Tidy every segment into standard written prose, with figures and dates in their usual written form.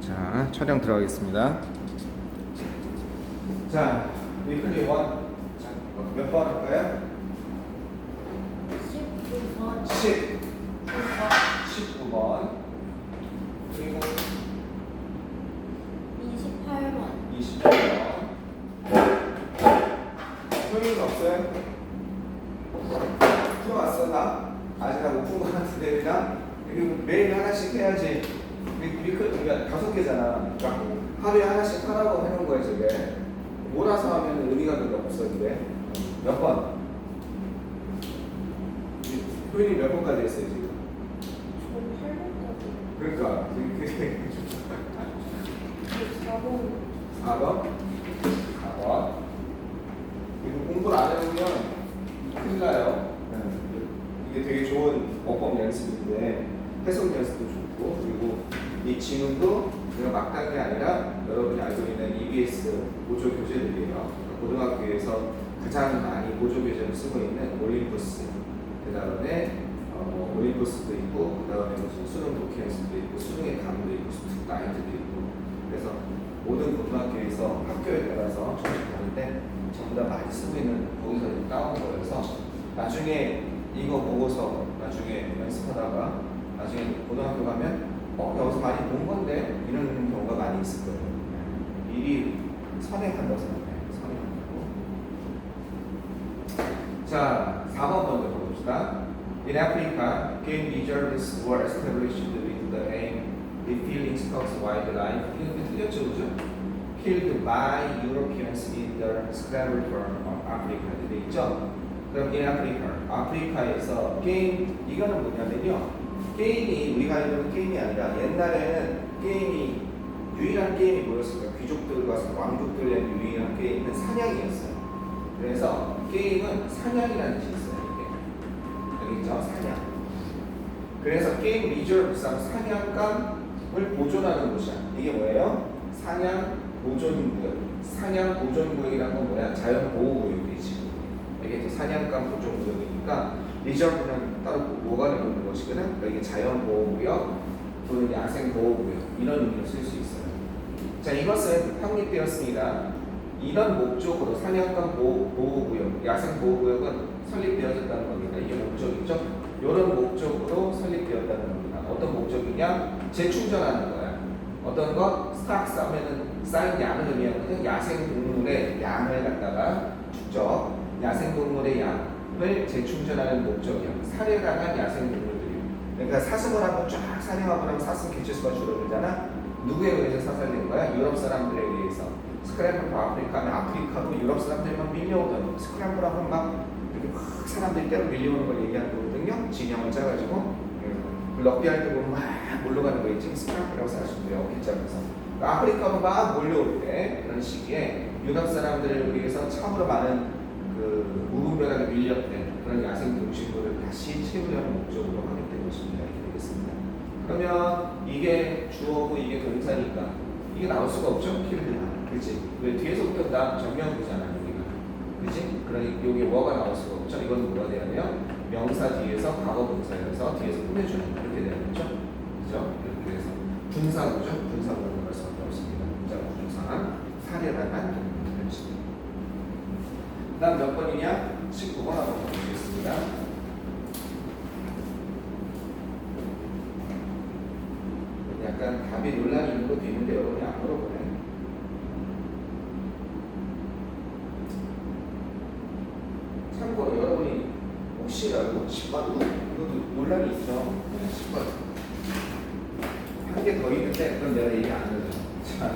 자, 촬영 들어가겠습니다. 자, 위클리 원. 자, 몇 번 할까요? 19번 19번. 그리고 28번 28번. 소용이 없어요? 풀어왔어, 나? 아직 다 못 푼 것 같은데, 그냥? 그리고 매일 하나씩 해야지. 그러니까 5개잖아. 그러니까 하루에 하나씩 하라고 해놓은 거야, 저게. 몰아서 하면 의미가 별로 없어, 이게. 몇 번? 표현이 몇 번까지 했어요, 지금? 총 8번까지 그러니까, 그게 4번 4번? 4번. 그리고 공부를 안 해보면 큰일 나요. 이게 되게 좋은 어법 연습인데, 해석 연습도 좋고, 그리고 이 지문도 그냥 막 딴 게 아니라 여러분이 알고 있는 EBS 보조 교재들이에요. 고등학교에서 가장 많이 보조 교재를 쓰고 있는 올림푸스, 그 다음에 올림푸스도 있고, 그 다음에 무슨 수능 도큐멘트도 있고, 수능의 감도 있고, 수특 나이트도 있고, 그래서 모든 고등학교에서 학교에 따라서 조금씩 다른데 전부 다 많이 쓰고 있는 거기서 따온 거여서 나중에 이거 보고서 나중에 연습하다가 나중에 고등학교 가면 여기서 많이 본 건데 이런 경우가 많이 있을 거예요. 미리 선행한다고 생각해요. 선행한다고. 자, 4번 먼저 볼읍시다. In Africa, game reserves were established with the aim of killing stocks wildlife. 이거 틀렸죠, 그죠? Killed by Europeans in the scramble for Africa. 돼 있죠? 그럼 in Africa, 아프리카에서 게임, 이거는 뭐냐면요. 게임이 우리가 알는 게임이 아니라 옛날에는 게임이 유일한 게임이 뭐였을까? 귀족들과 왕족들의 유일한 게임은 사냥이었어요. 그래서 게임은 사냥이라는 뜻이 있어요. 이게 여기 있죠? 사냥. 그래서 게임 리저브스 사냥감을 보존하는 곳이야. 이게 뭐예요? 사냥 보존구역. 사냥 보존구역이라는 건 뭐야? 자연 보호구역이지. 이게 사냥감 보존구역이니까. 리저브는 따로 뭐가 되는 것이거든. 이게 자연보호구역 또는 야생보호구역 이런 의미로 쓸 수 있어요. 자, 이것은 확립되었습니다. 이런 목적으로 사냥감 보호구역, 야생보호구역은 설립되어졌다는 겁니다. 이게 목적이죠. 이런 목적으로 설립되었다는 겁니다. 어떤 목적이냐? 재충전하는 거야. 어떤 거? 스탁스 하면은 쌓인 양을 의미하거든. 야생동물의 양을 갖다가 축적, 야생동물의 양 을 재충전하는 목적이야. 살해당한 야생동물들이요. 그러니까 사슴을 한번 쫙 사냥하고 나면 사슴 개체수가 줄어들잖아. 누구에 의해서 사살된 거야? 유럽 사람들에 의해서. 스크램블 아프리카는 아프리카로 유럽 사람들이 막 밀려오던 스크램블 하면 막 이렇게 막 사람들이 때로 밀려오는 걸 얘기하는 거거든요. 진영을 짜가지고 럭비할 때 보면 막 몰려가는 거 있지. 스크램블이라고 생각하시면 돼요. 어깨짜면서. 아프리카로 막 몰려올 때 그런 시기에 유럽 사람들을 위해서 참으로 많은 무분별하게 밀렸던 그런 야생 동식물을 다시 채우려는 목적으로 확립된 것입니다. 이렇게 되겠습니다. 그러면 이게 주어고 이게 동사니까 이게 나올 수가 없죠? 킬드나. 그렇지? 왜 뒤에서부터 나 정명이잖아 여기가. 그렇지? 그러니 여기 뭐가 나올 수가 없죠? 이건 뭐가 돼야 돼요? 명사 뒤에서 과거 분사여서 뒤에서 꾸며주는 이렇게 되는 거죠? 그죠? 이렇게 해서 분사구죠? 분사구라고 할 수밖에 없습니다. 자, 분사 살해당한 동물 표시. 그 다음 몇 번이냐? 19번 한번 보겠습니다. 약간 답이 논란이 있는 것도 있는데 여러분이 안 물어보네. 참고로 여러분이 혹시라도 10번 이것도 논란이 있죠? 10번 한 개 더 있는데 그건 내가 얘기 안 해줘. 자,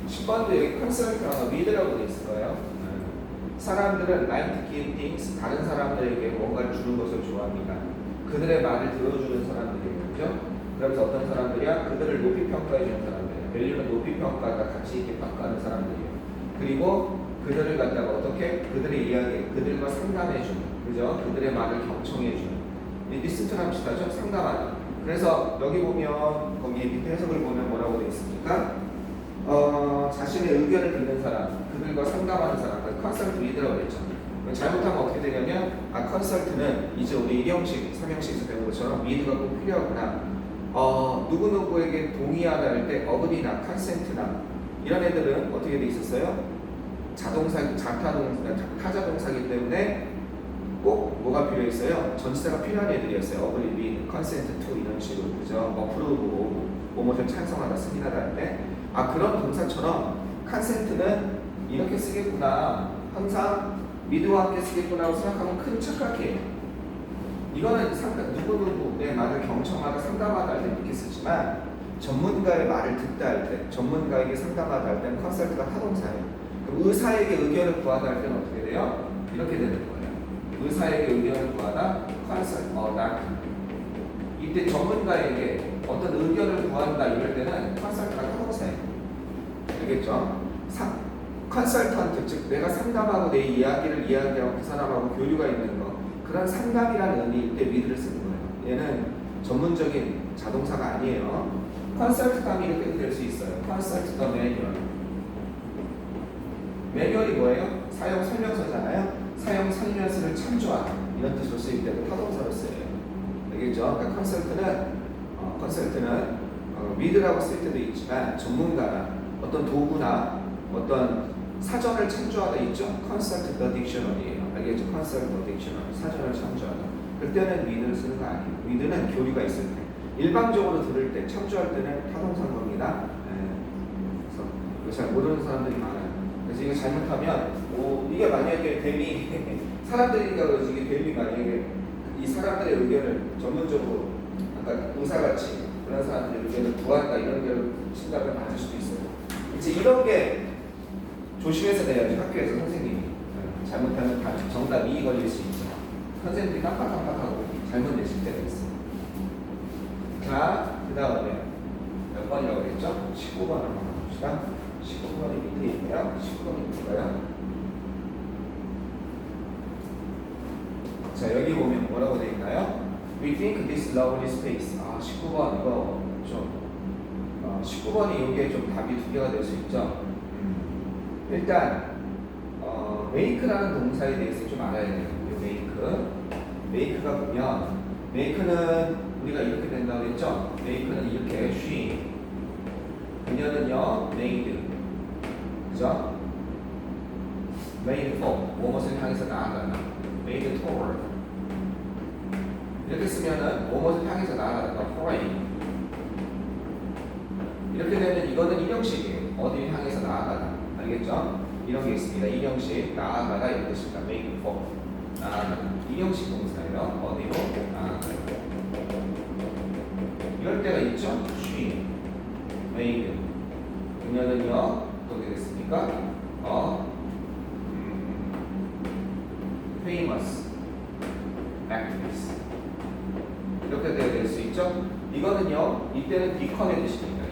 10번도 여기 컨설트하고 리드라고 돼 있을 거예요. 사람들은 like give things, 다른 사람들에게 뭔가를 주는 것을 좋아합니다. 그들의 말을 들어주는 사람들이에요. 그죠? 그러면서 어떤 사람들이야? 그들을 높이 평가해 주는 사람들이에요. 밸류는 높이 평가하다 같이 있게 평가하는 사람들이에요. 그리고 그들을 갖다가 어떻게? 그들의 이야기, 그들과 상담해 주는, 그죠? 그들의 말을 경청해 주는. 리스트랑 비슷하죠? 상담하는. 그래서 여기 보면 거기 밑에 해석을 보면 뭐라고 되어 있습니까? 자신의 의견을 듣는 사람, 그들과 상담하는 사람, 컨설트 리더라고 그랬죠. 잘못하면 어떻게 되냐면, 컨설트는 이제 우리 1형식, 3형식에서 배운 것처럼 리드가 꼭 필요하구나. 누구누구에게 동의하다 할 때 어그리나 컨센트나 이런 애들은 어떻게 돼 있었어요? 타자동사기 때문에 꼭 뭐가 필요했어요? 전치사가 필요한 애들이었어요. 어그리, 위, 컨센트, 투 이런 식으로 그죠? 프로브, 뭐뭐를 찬성하다, 승인하다 할 때 그런 동사처럼 컨센트는 이렇게 쓰겠구나. 항상 미드와 함께 쓰겠구나 하고 생각하면 큰 착각이에요. 이거는 누구누구의 말을 경청하다 상담하다 할 때 이렇게 쓰지만 전문가의 말을 듣다 할 때, 전문가에게 상담하다 할 때는 컨설트가 타동사예요. 그럼 의사에게 의견을 구하다 할 때는 어떻게 돼요? 이렇게 되는 거예요. 의사에게 의견을 구하다 컨설트, 이때 전문가에게 어떤 의견을 구한다 이럴 때는 컨설트가 타동사예요. 알겠죠? 컨설턴트, 즉 내가 상담하고 내 이야기를 이야기하고 그 사람하고 교류가 있는 거, 그런 상담이라는 의미일 때 위드를 쓰는 거예요. 얘는 전문적인 자동사가 아니에요. 컨설트감이 이렇게 될 수 있어요. 컨설트 더 매뉴얼. 매뉴얼이 뭐예요? 사용 설명서잖아요. 사용 설명서를 참조하다 이런 뜻으로 쓰일 때도 타동사로 쓰여요. 알겠죠? 그러니까 컨설트는 위드라고 쓸 때도 있지만 전문가나 어떤 도구나 어떤 사전을 참조하다 있죠? 컨설트 더 딕셔너리예요. 알겠죠? 컨설트 더 딕셔너리. 사전을 참조하다. 그때는 위드를 쓰는 거 아니에요. 위드는 교류가 있을 때. 일방적으로 들을 때, 참조할 때는 타동사인 겁니다. 그래서 이거 잘 모르는 사람들이 많아요. 그래서 이거 잘못하면 이게 만약에 뱀이 사람들이니까 그러지 이게 뱀이 만약에 이 사람들의 의견을 전문적으로 아까 의사같이 그런 사람들의 의견을 구한다 이런 걸 생각을 받을 수도 있어요. 이제 이런 게 조심해서 내야지 학교에서 선생님이 잘못하면 다 정답 2 걸릴 수 있죠. 선생님들이 깜빡깜빡하고 잘못 내실 때가 있어요. 자, 그 다음에 몇 번이라고 그랬죠? 19번 한번 봅시다. 19번이 밑에 있네요. 19번이 뭔가요? 자, 여기 보면 뭐라고 되어 있나요? We think this lovely space. 19번 이거 좀 19번이 이게 좀 답이 두 개가 될 수 있죠. 일단 make라는 동사에 대해서 좀 알아야 돼요. make가 보면 make는 우리가 이렇게 된다고 했죠? make는 이렇게 she 그녀는요 made 그죠? made for 무엇을 향해서 나아가다 made toward 이렇게 쓰면은 무엇을 향해서 나아가다 foray 이렇게 되면 이거는 일형식이에요. 어디를 향해서 나아가다 알겠죠? 이런 게 있습니다. 일형식 나아가다 이런 뜻입니다. make for 나아가다 일형식 동사예요. 어디로 나아가다 이럴 때가 있죠. she made 그녀는요 어떻게 됐습니까? famous actress 이렇게 될 수 있죠. 이거는요 이때는 become의 뜻입니다.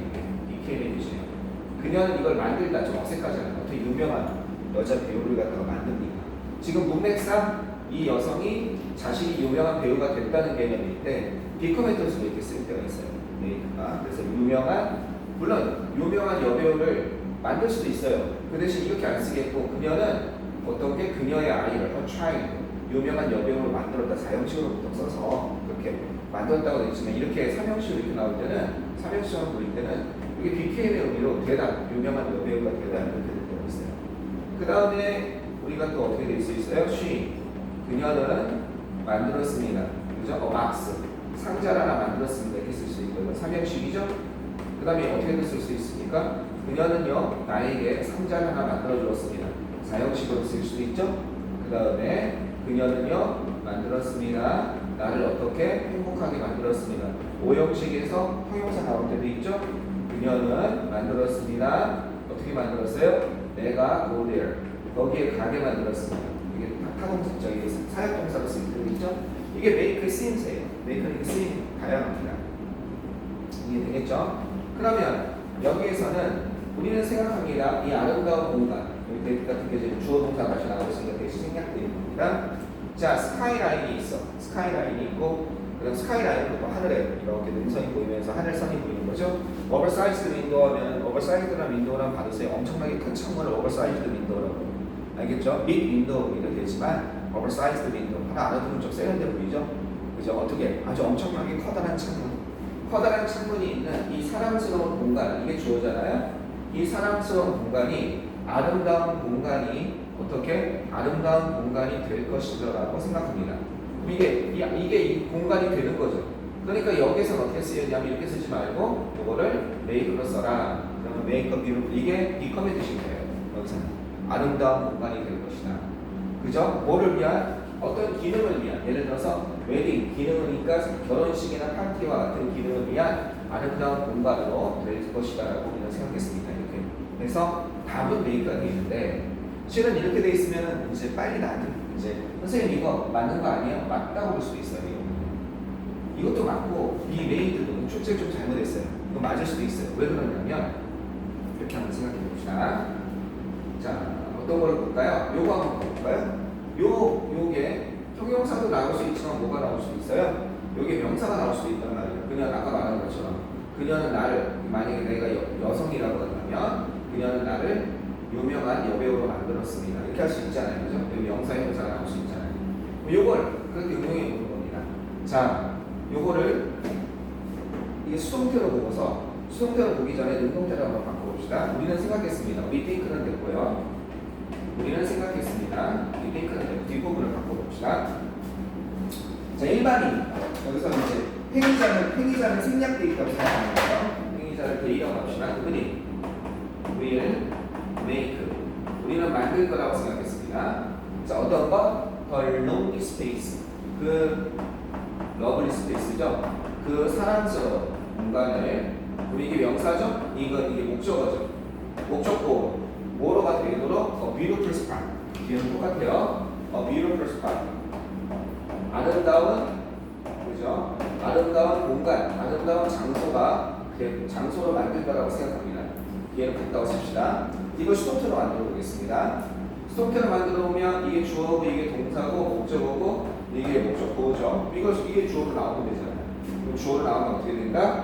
became의 뜻이에요. 그녀는 이걸 만들다 좀 어색하잖아요. 어떻게 유명한 여자 배우를 갖다가 만듭니까? 지금 문맥상 이 여성이 자신이 유명한 배우가 됐다는 개념일 때 become의 뜻으로 이렇게 쓸 때가 있어요. 그래서 물론 유명한 여배우를 만들 수도 있어요. 그 대신 이렇게 안 쓰겠고 그녀는 어떤 게 그녀의 아이를 her child 유명한 여배우로 만들었다 사형식으로 보통 써서 그렇게 만들었다고 되어 있지만 이렇게 삼형식으로 이렇게 나올 때는 삼형식으로 부릴 때는 이게 BK의 의미로 되다 유명한 여배우가 되다 이렇게 될 때가 있어요. 그 다음에 우리가 또 어떻게 될 수 있어요? she 그녀는 만들었습니다. 그죠? box 상자를 하나 만들었습니다. 이렇게 쓸 수 있고요. 삼형식이죠? 그 다음에 어떻게 쓸 수 있습니까? 그녀는요 나에게 상자를 하나 만들어 주었습니다. 사형식으로 쓸 수도 있죠? 그 다음에 그녀는요 만들었습니다. 나를 어떻게 행복하게 만들었습니다. 오형식에서 형용사 나올 때도 있죠? 그녀는 만들었습니다. 어떻게 만들었어요? 내가 go there 거기에 가게 만들었습니다. 이게 타동사적인 사역동사로 쓸 때도 있죠? 이게 make since예요. make는 sin 다양합니다. 이해 되겠죠? 그러면 여기에서는 우리는 생각합니다. 이 아름다운 공간 여기 데이트 같은 경우에 주어 동사 다시 나오고 있으니까 대신 생략되는 겁니다. 자, 스카이라인이 있어. 스카이라인이 있고 그다음 스카이라인은 또 하늘에 이렇게 능선이 보이면서 하늘선이 보이는 거죠. 오버사이즈드 윈도우 하면 오버사이즈드란 윈도우란 받으세요. 엄청나게 큰 창문을 오버사이즈드 윈도우라고 알겠죠? 빅 윈도우 이렇게 되지만 오버사이즈드 윈도우 하나 알아두면 좀 세련돼 보이죠? 그죠? 어떻게 아주 엄청나게 커다란 창문 커다란 창문이 있는 이 사랑스러운 공간, 이게 주어잖아요. 이 사랑스러운 공간이 아름다운 공간이 어떻게 아름다운 공간이 될 것이라고 생각합니다. 이게 이 공간이 되는 거죠. 그러니까 여기서 어떻게 쓰였냐면 이렇게 쓰지 말고 이거를 make로 써라. 그러면 make a beautiful, 이게 become의 뜻인 거예요. 여기서 아름다운 공간이 될 것이다. 그죠? 뭐를 위한? 어떤 기능을 위한, 예를 들어서 웨딩 기능이니까 결혼식이나 파티와 같은 기능을 위한 아름다운 공간으로 될 것이다라고 우리는 생각했습니다. 이렇게. 그래서 답은 make가 되어 있는데 실은 이렇게 돼 있으면 이제 빨리 나한테 이제 선생님 이거 맞는 거 아니에요? 맞다고 볼 수도 있어요. 이것도 맞고 이 made도 출제 좀 잘못했어요. 이거 맞을 수도 있어요. 왜 그러냐면 이렇게 한번 생각해 봅시다. 자, 어떤 걸 볼까요? 요거 한번 볼까요? 요게 형용사도 나올 수 있지만 뭐가 나올 수도 있어요. 요게 명사가 나올 수도 있단 말이에요. 그냥 아까 말한 것처럼 그녀는 나를, 만약에 내가 여성이라고 한다면 그녀는 나를 유명한 여배우로 만들었습니다. 이렇게 할 수 있잖아요. 그죠? 명사, 형용사가 나올 수 있잖아요. 요걸 그렇게 응용해 보는 겁니다. 자, 요거를 이게 수동태로 보고서 수동태로 보기 전에 능동태로 한번 바꿔봅시다. 우리는 생각했습니다. we think는 됐고요. 우리는 생각했습니다. we think는 됐고 뒷부분을 바꿔봅시다. 자, 일반인 여기서 이제 행위자는 생략돼 있다고 생각하는 거예요. 행위자를 대이라고 합시다. 그분이 will make, 우리는 만들 거라고 생각했습니다. 자, 어떤 거? The lonely space, 그 러블리 스페이스죠. 그 사랑스러운 공간을, 우리 이게 명사죠? 이게 목적어죠. 목적고 뭐로가 되도록 a beautiful spot, 뒤에는 똑같아요. a beautiful spot, 아름다운, 그죠? 아름다운 공간, 아름다운 장소로 만들 거라고 생각합니다. 뒤에는 같다고 씁시다. 이거 수동태로 만들어 보겠습니다. 수동태로 만들어 보면 이게 주어고 이게 동사고 목적어고 이게 목적어죠. 이게 주어로 나오면 되잖아요. 그럼 주어로 나오면 어떻게 된다?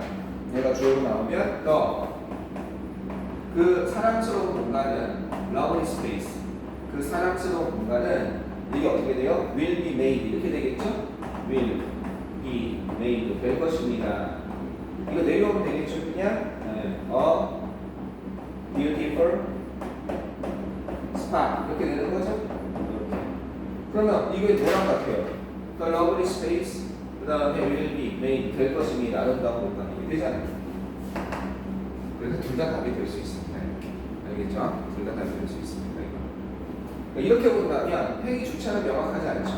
얘가 주어로 나오면 그 사랑스러운 공간은 lovely space, 그 사랑스러운 공간은 이게 어떻게 돼요? will be made 이렇게 되겠죠? will be made 될 것입니다. 이거 내려오면 되겠죠? 그냥 a beautiful spot 이렇게 되는 거죠? 이렇게. 그러면 이게 뭐랑 같아요? The lovely space, 그 다음에 will be made 될 것입니다. 아름다운 공간 이게 되잖아요. 그래서 둘 다 답이 될 수 있습니다. 알겠죠? 둘 다 답이 될 수 있습니다. 이거. 이렇게 본다면 행위 주체는 명확하지 않죠.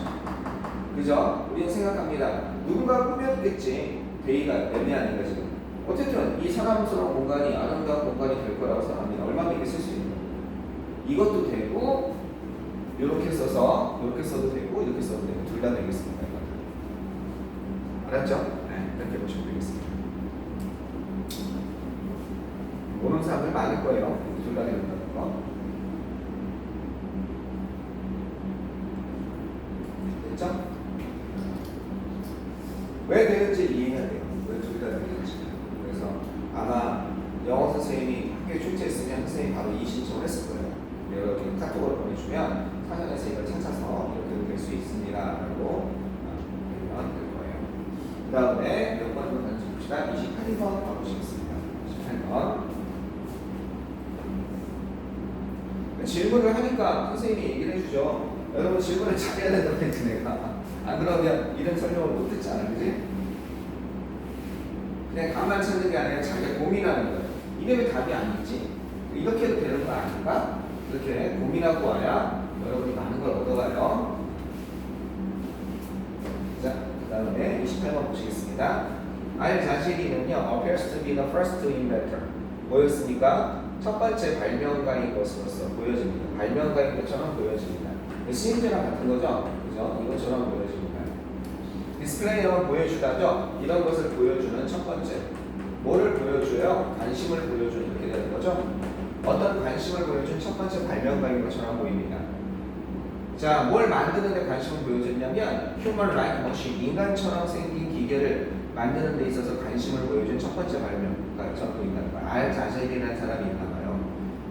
그죠? 우리는 생각합니다. 누군가 꾸몄겠지. 대의가 애매하니까 지금. 어쨌든 이 사랑스러운 공간이 아름다운 공간이 될 거라고 생각합니다. 얼마나 이렇게 쓸 수 있는 거예요. 이것도 되고 이렇게 써서 이렇게 써도 되고 이렇게 써도 되고 둘 다 되겠습니다. 알았죠? 네, 이렇게 보시면 되겠습니다. 모르는 사람들 많을 거예요. 둘 다 된다는 거. 됐죠? 왜 되는지 이해해야 돼요. 왜 둘 다 되는지. 그래서 아마 영어 선생님이 학교에 출제했으면 선생님이 바로 이 신청을 했을 거예요. 여러분 카톡으로 보내주면 사전에서 이걸 찾아서 이렇게 될 수 있습니다. 라고 되면 될 거예요. 그 다음에 몇 번을 다시 봅시다. 28번 가보시겠습니다. 28번. 질문을 하니까 선생님이 얘기를 해주죠. 여러분 질문을 잘해야 된다고 했지 내가. 안 그러면 이런 설명을 못 듣잖아. 그지? 그냥 답만 찾는 게 아니라 자기가 고민하는 거예요. 이게 왜 답이 아니지? 이렇게 해도 되는 거 아닌가? 이렇게 고민하고 와야 여러분이 많은 걸 얻어가요. 자, 그 다음에 28번 보시겠습니다. 알 자신이는요, appears to be the first inventor. 뭐였습니까? 첫 번째 발명가인 것으로서 보여집니다. 발명가인 것처럼 보여집니다. 시인제랑 같은 거죠? 그죠? 이것처럼 보여집니다. 디스플레이어는 보여주다죠? 이런 것을 보여주는 첫 번째. 뭐를 보여줘요? 관심을 보여주는 이렇게 되는 거죠? 어떤 관심을 보여준 첫 번째 발명가인 것처럼 보입니다. 자, 뭘 만드는 데 관심을 보여줬냐면 human like machine, 인간처럼 생긴 기계를 만드는 데 있어서 관심을 보여준 첫 번째 발명가처럼 보인다는 거예요. 알 자젤이라는 사람이 있나 봐요.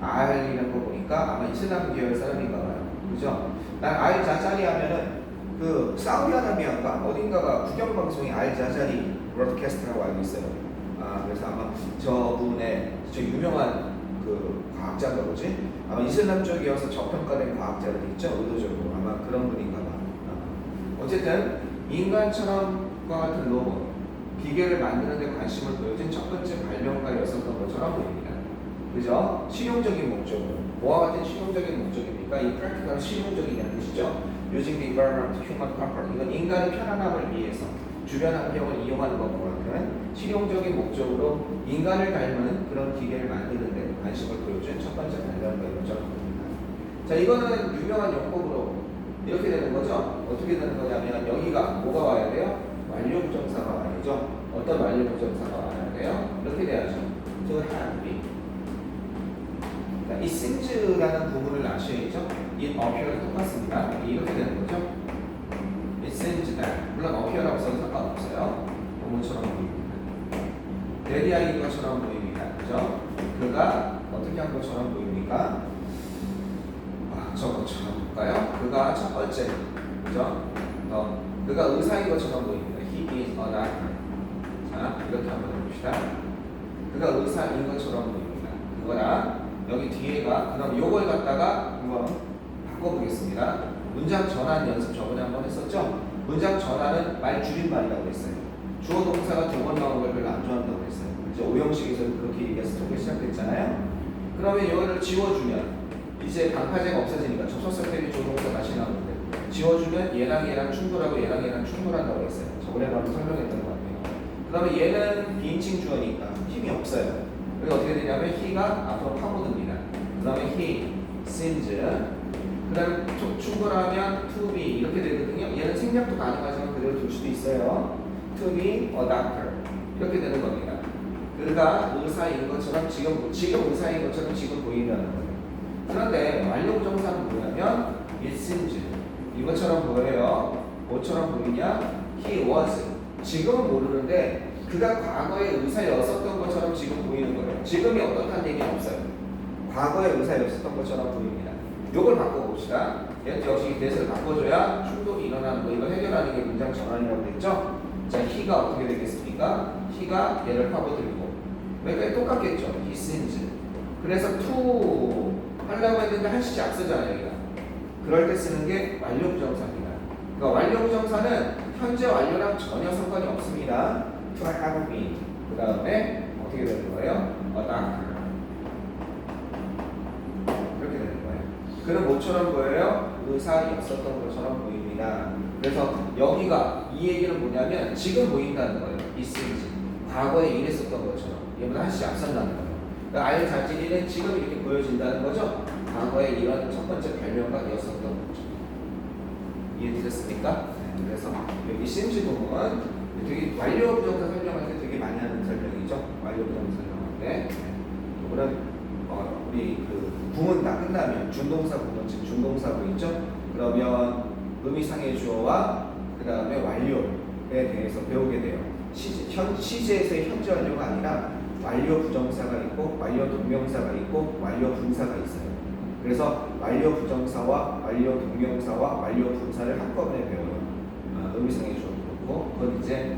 알이라는 거 보니까 아마 이슬람 계열 사람인가 봐요. 그죠? 난 알 자자리 하면은 그 사우디아라비아인가 어딘가가 국영방송이 알 자자리 브로드캐스트라고 알고 있어요. 그래서 아마 저분의 저 유명한 그 과학자가 뭐지? 아마 이슬람 쪽이어서 저평가된 과학자들 있죠? 의도적으로 아마 그런 분인가 봐. 어쨌든 인간처럼과 같은 로봇, 기계를 만드는 데 관심을 보여준 첫 번째 발명가였었던 것처럼 보입니다. 그죠? 실용적인 목적으로. 뭐와 같은 실용적인 목적입니까? 이 practical 실용적이냐는 뜻이죠. Using the environment to human comfort. 이건 인간의 편안함을 위해서 주변 환경을 이용하는 것과 같은 실용적인 목적으로 인간을 닮은 그런 기계를 만드는 데 관심을 보여준 첫 번째 발명가인 것처럼 보입니다. 자, 이거는 유명한 용법으로 이렇게 되는 거죠. 어떻게 되는 거냐면 여기가 뭐가 와야 돼요? 완료 부정사가 와야죠. 어떤 완료 부정사가 와야 돼요? 이렇게 돼야죠. To have been. 이 seems라는 부분을 아셔야죠. 이 appear은 똑같습니다. 이렇게 되는 거죠. It seems that. 물론 appear라고 써도 상관없어요. 본문처럼 보입니다. 대리하인 것처럼 보입니다. 그죠? 그가 어떻게 한 것처럼 보입니까? 저것처럼 볼까요? 그가 첫 번째, 그죠? 그가 의사인 것처럼 보입니다. He is a doctor. 자, 이렇게 한번 해봅시다. 그가 의사인 것처럼 보입니다. 그거랑 여기 뒤에가 그럼 요걸 갖다가 한번 바꿔보겠습니다. 문장 전환 연습 저번에 한번 했었죠? 문장 전환은 말 줄임말이라고 했어요. 주어 동사가 두 번 나오는 걸 별로 안 좋아한다고 했어요. 이제 오형식에서는 그렇게 얘기해서 스토리가 시작됐잖아요. 그러면 이거를 지워주면 이제 방파제가 없어지니까 접속사 대비 조동사 다시 나오는데 지워주면 얘랑 충돌하고 얘랑 충돌한다고 했어요. 저번에도 한번 설명했던 것 같아요. 그러면 얘는 비인칭 주어니까 힘이 없어요. 그래서 어떻게 되냐면 he가 앞으로 파고듭니다. 그 다음에 he, seems, 그 다음에 충돌하면 to be 이렇게 되거든요. 얘는 생략도 가능하지만 그대로 둘 수도 있어요. to be a doctor 이렇게 되는 겁니다. 그가 의사인 것처럼 지금 의사인 것처럼 지금 보인다는 거예요. 그런데 완료 부정사는 뭐냐면 it seems 이것처럼 보여요. 뭐처럼 보이냐? he was 지금은 모르는데 그가 과거에 의사였었던 것처럼 지금 보이는 거예요. 지금이 어떻다는 얘기는 없어요. 과거에 의사였었던 것처럼 보입니다. 요걸 바꿔봅시다. 역시 대세를 바꿔줘야 충돌이 일어나는 거 이걸 해결하는 게 문장 전환이라고 했죠. 자, he가 어떻게 되겠습니까? he가 얘를 파고들고 그러니까 똑같겠죠. he seems 그래서 to 하려고 했는데 한시지 앞서잖아요. 여기가. 그럴 때 쓰는 게 완료 부정사입니다. 그러니까 완료 부정사는 현재 완료랑 전혀 상관이 없습니다. to have been 그 다음에 어떻게 되는 거예요? a doctor 이렇게 되는 거예요. 그는 뭐처럼 보여요? 의사였었던 것처럼 보입니다. 그래서 여기가 이 얘기는 뭐냐면 지금 보인다는 거예요. 있을지 과거에 일했었던 것처럼 얘보다 한시 앞선다는 거예요. 그러니까 아예 자질이는 지금 이렇게 보여진다는 거죠. 과거에 이런 첫 번째 발명가였었던 거죠. 이해되셨습니까? 그래서 여기 심지 부분 되게 완료 부정사 설명할 때 되게 많이 하는 설명이죠. 완료 부정사 설명할 때. 이거는 우리 그 구문 다 끝나면 준동사 구문 즉 준동사고 있죠. 그러면 의미상의 주어와 그 다음에 완료에 대해서 배우게 돼요. 시제에서의 현재 완료가 아니라 완료 부정사가 있고 완료 동명사가 있고 완료 분사가 있어요. 그래서 완료 부정사와 완료 동명사와 완료 분사를 한꺼번에 배워요. 의미상의 주어도 그렇고 그건 이제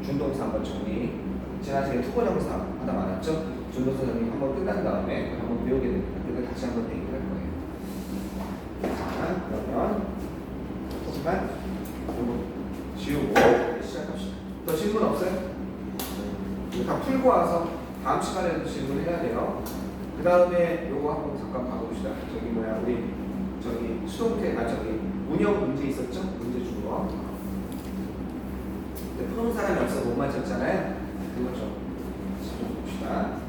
준동사 한번 정리 지난 시간에 투번형사 하다 말았죠. 준동사 정리 한번 끝난 다음에 한번 배우게 됩니다. 그걸 다시 한번 얘기를 할 거예요. 자, 그러면 하지만 이거 지우고 시작합시다. 더 질문 없어요? 다 풀고 와서 다음 시간에도 질문을 해야 돼요. 그 다음에 요거 한번 잠깐 봐봅시다. 저기 뭐야 우리 저기 수동태 저기 운영 문제 있었죠? 문제 준 거. 근데 푸는 사람이 없어 못 맞췄잖아요. 그거 좀 봅시다.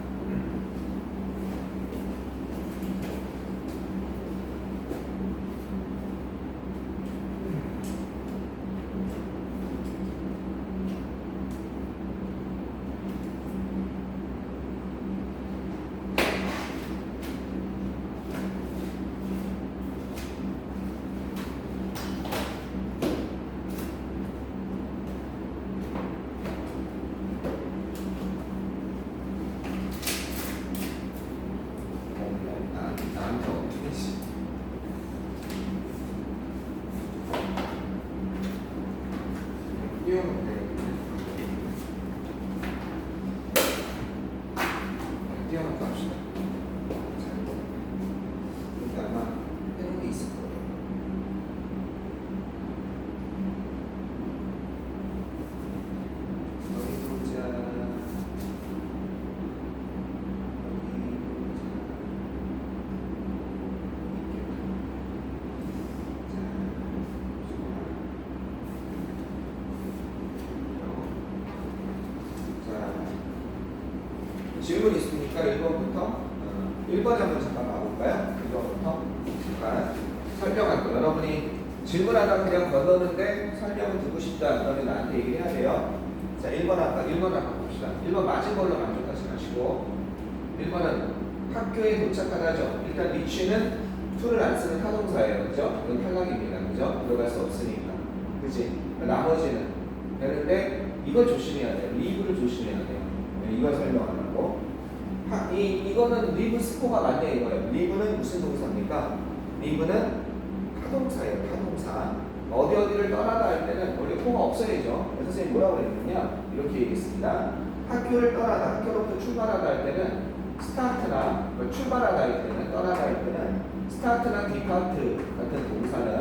띄워놓고 합시다. 자, 이렇게 아마 해놓은 게 있을 거예요. 어디 보자. 질문 있습니까? 1번부터 1번에 한번 잠깐 봐볼까요? 1번부터 잠깐 설명할 거. 여러분이 질문하다 그냥 건너는데 설명을 듣고 싶다 그러면 나한테 얘기를 해야 돼요. 자, 1번 아까 1번 한번 봅시다. 1번 맞은 걸로 만족하지 마시고 1번은 학교에 도착하다죠. 일단 reach는 to를 안 쓰는 타동사예요. 그죠? 이건 탈락입니다. 그죠? 들어갈 수 없으니까. 그지? 나머지는 되는데 이걸 조심해야 돼요. leave를 조심해야 돼요. 이걸 설명하려고. 이거는 리브 스코가 맞냐 이거예요. 리브는 무슨 동사입니까? 리브는 타동사예요. 타동사. 어디를 떠나다 할 때는 원래 코가 없어야죠. 선생님이 뭐라고 그랬느냐? 이렇게 얘기했습니다. 학교를 떠나다, 학교로부터 출발하다 할 때는 스타트나 출발하다 할 때는 떠나다 할 때는 스타트나 디파트 같은 동사는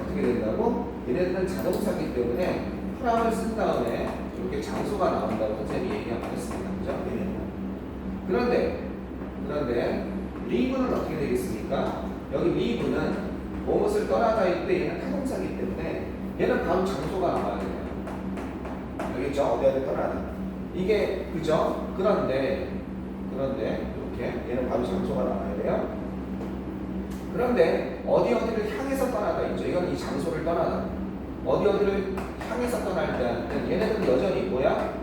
어떻게 된다고? 얘네들은 자동사이기 때문에 프람을 쓴 다음에 이렇게 장소가 나온다고 선생님이 얘기하고 했습니다. 그죠? 얘네는. 그런데 리브는 어떻게 되겠습니까? 여기 리브는 무엇을 떠나다 할 때 얘는 타동사이기 때문에 얘는 바로 장소가 나와야 돼요. 알겠죠? 어디를 떠나다. 이게 그죠? 그런데 이렇게 얘는 바로 장소가 나와야 돼요. 그런데 어디를 향해서 떠나다 있죠. 이건 이 장소를 떠나다. 어디를 향해서 떠날 때는 얘네들은 여전히 뭐야?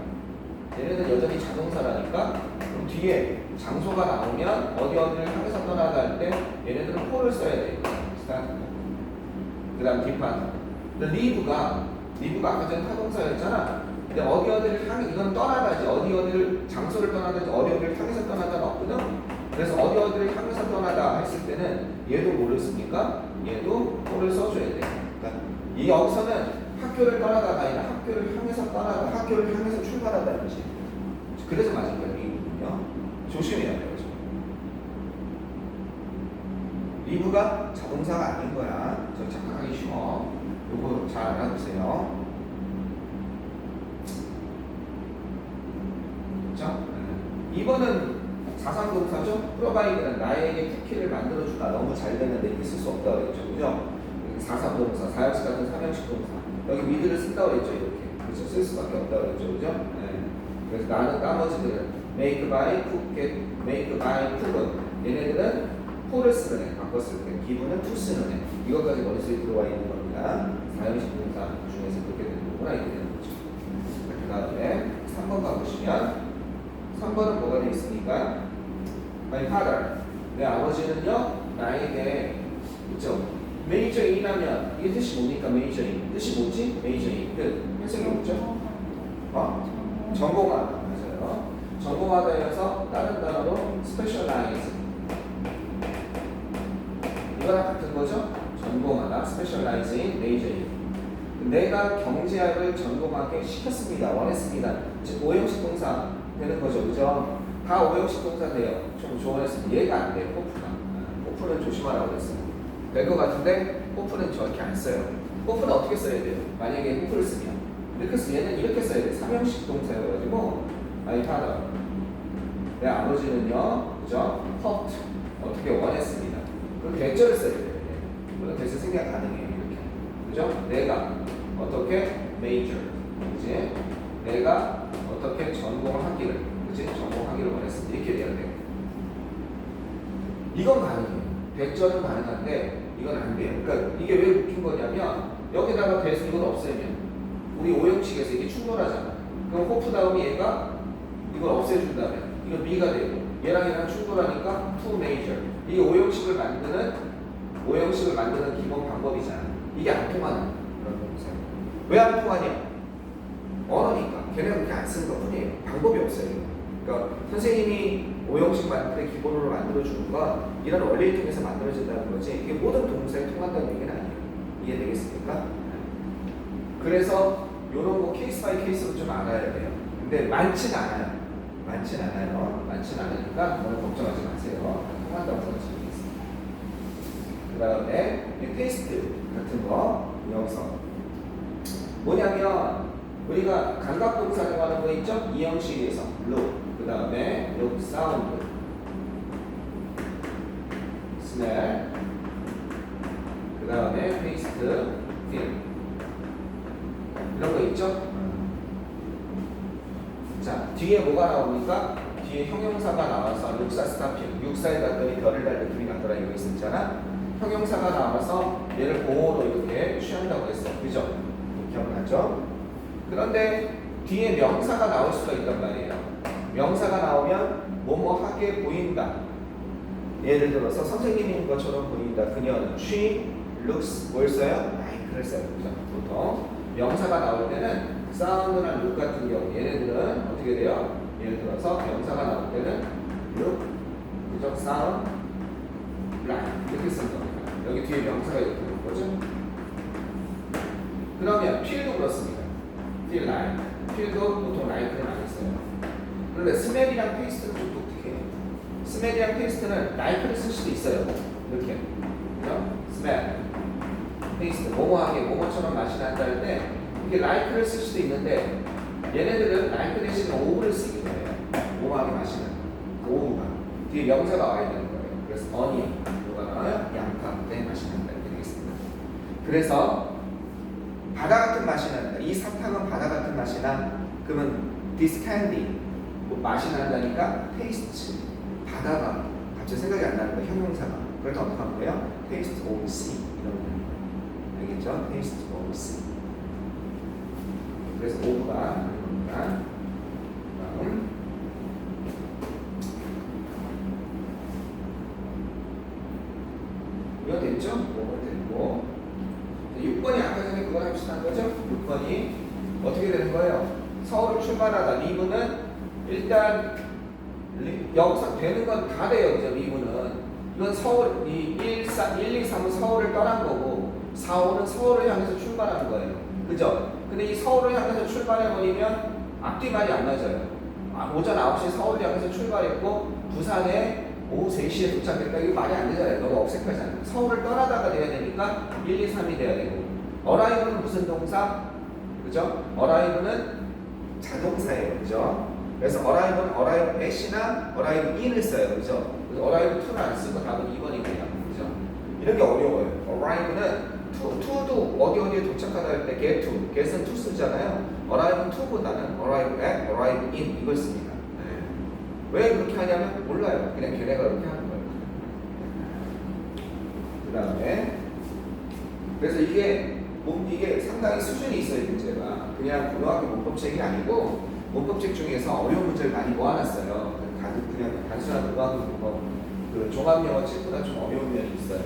얘네들은 여전히 자동사라니까. 그럼 뒤에 장소가 나오면 어디를 향해서 떠나다 할 때 얘네들은 포를 써야 돼요. 스타트. 그 다음 디파트. 리브가 아까 전에 타동사였잖아. 근데 어디를 향해, 이건 떠나다지. 어디를 장소를 떠나다지 어디를 향해서 떠나다는 없거든. 그래서 어디를 향해서 떠나다 했을 때는 얘도 뭐를 씁니까? 얘도 포를 써줘야 돼. 그러니까 이 여기서는 학교를 떠나다가 아니라 학교를 향해서 떠나다, 학교를 향해서 출발하다는 거지. 그래서 맞은 거예요, 리브는요. 조심해야 돼요. 리브가 자동사가 아닌 거야. 저 착각하기 쉬워. 요거 잘 알아두세요. 자, 2번은 사상동사죠. 프로바이드는 나에게 쿠키를 만들어주다. 너무 잘 되는데 이렇게 쓸 수 없다고 그랬죠. 그죠? 사상동사, 사형식 같은 삼형식 동사. 여기 위드를 쓴다고 그랬죠. 이렇게. 그래서 쓸 수밖에 없다고 그랬죠. 그죠? 네. 그래서 나는 나머지들은 make by, cook, get, make by, cook은 얘네들은 포를 쓰는 애, 바꿨을 때 기분은 to 쓰는 애. 이것까지 머릿속에 들어와 있는 겁니다. 사형식 동사 중에서 그렇게 되는 거구나 이렇게 되는 거죠. 그 다음에 3번 가보시면 3번은 뭐가 되어 있습니까? My father, 내 아버지는요 나에게 그죠? 메이저인 하면 이게 뜻이 뭡니까? 메이저인 뜻이 뭐지? 메이저인 그 해석이 뭐죠? 전공하다. 맞아요. 전공하다여서 다른 단어로 specialize 이거랑 같은 거죠? 전공하다, specialize in, major in. 내가 경제학을 전공하게 시켰습니다. 원했습니다. 즉 오형식 동사 되는 거죠. 그죠? 다 오형식 동사 돼요. 좀 조언했습니다. 얘가 안 돼요. 호프는 조심하라고 그랬어요. 될 것 같은데 호프는 저렇게 안 써요. 호프는 어떻게 써야 돼요? 만약에 호프를 쓰면 이렇게 써. 얘는 이렇게 써야 돼요. 삼형식 동사여가지고 my father 내 아버지는요. 그죠? hoped 어떻게 원했습니다. 그럼 대절을 써야 돼요. 물론 대절 생각 가능해요. 이렇게. 그죠? 내가 어떻게 major. 그지? 내가 어떻게 전공을 하기를. 그지? 전공하기를 원했습니다. 이렇게 돼야 돼요. 이건 가능해요. 대절은 가능한데 이건 안 돼요. 그러니까 이게 왜 웃긴 거냐면 여기다가 대수 이걸 없애면 우리 오형식에서 이게 충돌하잖아. 그럼 호프 다음에 얘가 이걸 없애준다면 이거 미가 되고 얘랑 충돌하니까 to major. 이게 오형식을 만드는 기본 방법이잖아. 이게 안 통하는 그런 동사예요. 왜 안 통하냐? 언어니까. 걔네가 그렇게 안 쓰는 것 뿐이에요. 방법이 없어요. 그러니까 선생님이 오형식 만들 때 기본으로 만들어주는 건 이런 원리를 통해서 만들어진다는 거지 이게 모든 동사에 통한다는 얘기는 아니에요. 이해되겠습니까? 그래서 이런 거 케이스 바이 케이스로 좀 알아야 돼요. 근데 많지는 않아요. 많진 않아요. 많진 않으니까 너무 걱정하지 마세요. 통한다고 생각하시겠습니다. 그 다음에 테이스트 같은 거 명사 뭐냐면 우리가 감각동사 정하는 거 있죠? 이 형식에서 look, 그 다음에 look, sound, smell, 그 다음에 taste, feel 이런 거 있죠? 자, 뒤에 뭐가 나옵니까? 뒤에 형용사가 나와서 육사 스타핑, 육사에 갔더니 별을 달고 둘이 갔더라 이거 있었잖아. 형용사가 나와서 얘를 보호로 이렇게 취한다고 했어. 그죠? 기억나죠? 그런데 뒤에 명사가 나올 수가 있단 말이에요. 명사가 나오면 뭐뭐 하게 보인다. 예를 들어서 선생님인 것처럼 보인다. 그녀는 she looks 뭘 써요? like를 써요. 그죠? 보통 명사가 나올 때는 sound나 look 같은 경우 얘네들은 어떻게 돼요? 예를 들어서 명사가 나올 때는 look, 그죠? sound, like 이렇게 쓰는 겁니다. 여기 뒤에 명사가 이렇게 되는 거죠? 그러면 feel도 그렇습니다. feel like, feel도 보통 like를 많이 써요. 그런데 smell이랑 taste는 좀 독특해요. smell이랑 taste는 like를 쓸 수도 있어요. 이렇게, 그죠? smell, taste, 뭐뭐하게, 뭐뭐처럼 맛이 난다 할 때 이렇게 like를 쓸 수도 있는데 얘네들은 like 대신에 ove를 쓰기도 해요. 뭐뭐하게 맛이 난다. ove가 뒤에 명사가 와야 되는 거예요. 그래서 onion, 뭐가 나와요? 양파, 네, 맛이 난다 이렇게 되겠습니다. 그래서 바다 같은 맛이 난다. 이 사탕은 바다 같은 맛이 나. 그러면 this candy 뭐 맛이 난다니까 taste 바다가 갑자기 생각이 안 나는 거야. 형용사가. 그래서 어떻게 하는 거예요? taste of sea 이런 거. 알겠죠? taste of sea. 그래서 of가 됩니다. 다음 이거 됐죠? 5번 됐고 6번이 아까 전에 그거랑 비슷한 거죠? 6번이 어떻게 되는 거예요? 서울을 출발하다 리브는 일단 여기서 되는 건 다 돼요. 그죠? 리브는 이건 서울 1, 2, 3은 서울을 떠난 거고 4, 5는 서울을 향해서 출발하는 거예요. 그죠? 근데 이 서울을 향해서 출발해버리면 앞뒤 말이 안 맞아요. 오전 9시에 서울을 향해서 출발했고 부산에 오후 3시에 도착했다. 이거 말이 안 되잖아요. 너무 어색하잖아요. 서울을 떠나다가 돼야 되니까 1, 2, 3이 돼야 되고 arrive는 무슨 동사? 그죠? arrive는 자동사예요. 그죠? 그래서 arrive는 arrive at이나 arrive in을 써요. 그죠? 그래서 arrive to는 안 쓰고 답은 2번입니다. 그죠? 이런 게 어려워요. arrive는 to도 어디에 도착하다 할 때 get to, get은 to 쓰잖아요. arrive는 to보다는 arrive at, arrive in 이걸 씁니다. 왜 그렇게 하냐면 몰라요. 그냥 걔네가 그렇게 하는 거예요. 그 다음에 그래서 이게 상당히 수준이 있어요. 문제가 그냥 고등학교 문법책이 아니고 문법책 중에서 어려운 문제를 많이 모아놨어요. 그냥 단순한 고등학교 문법 그 종합영어책보다 좀 어려운 면이 있어요.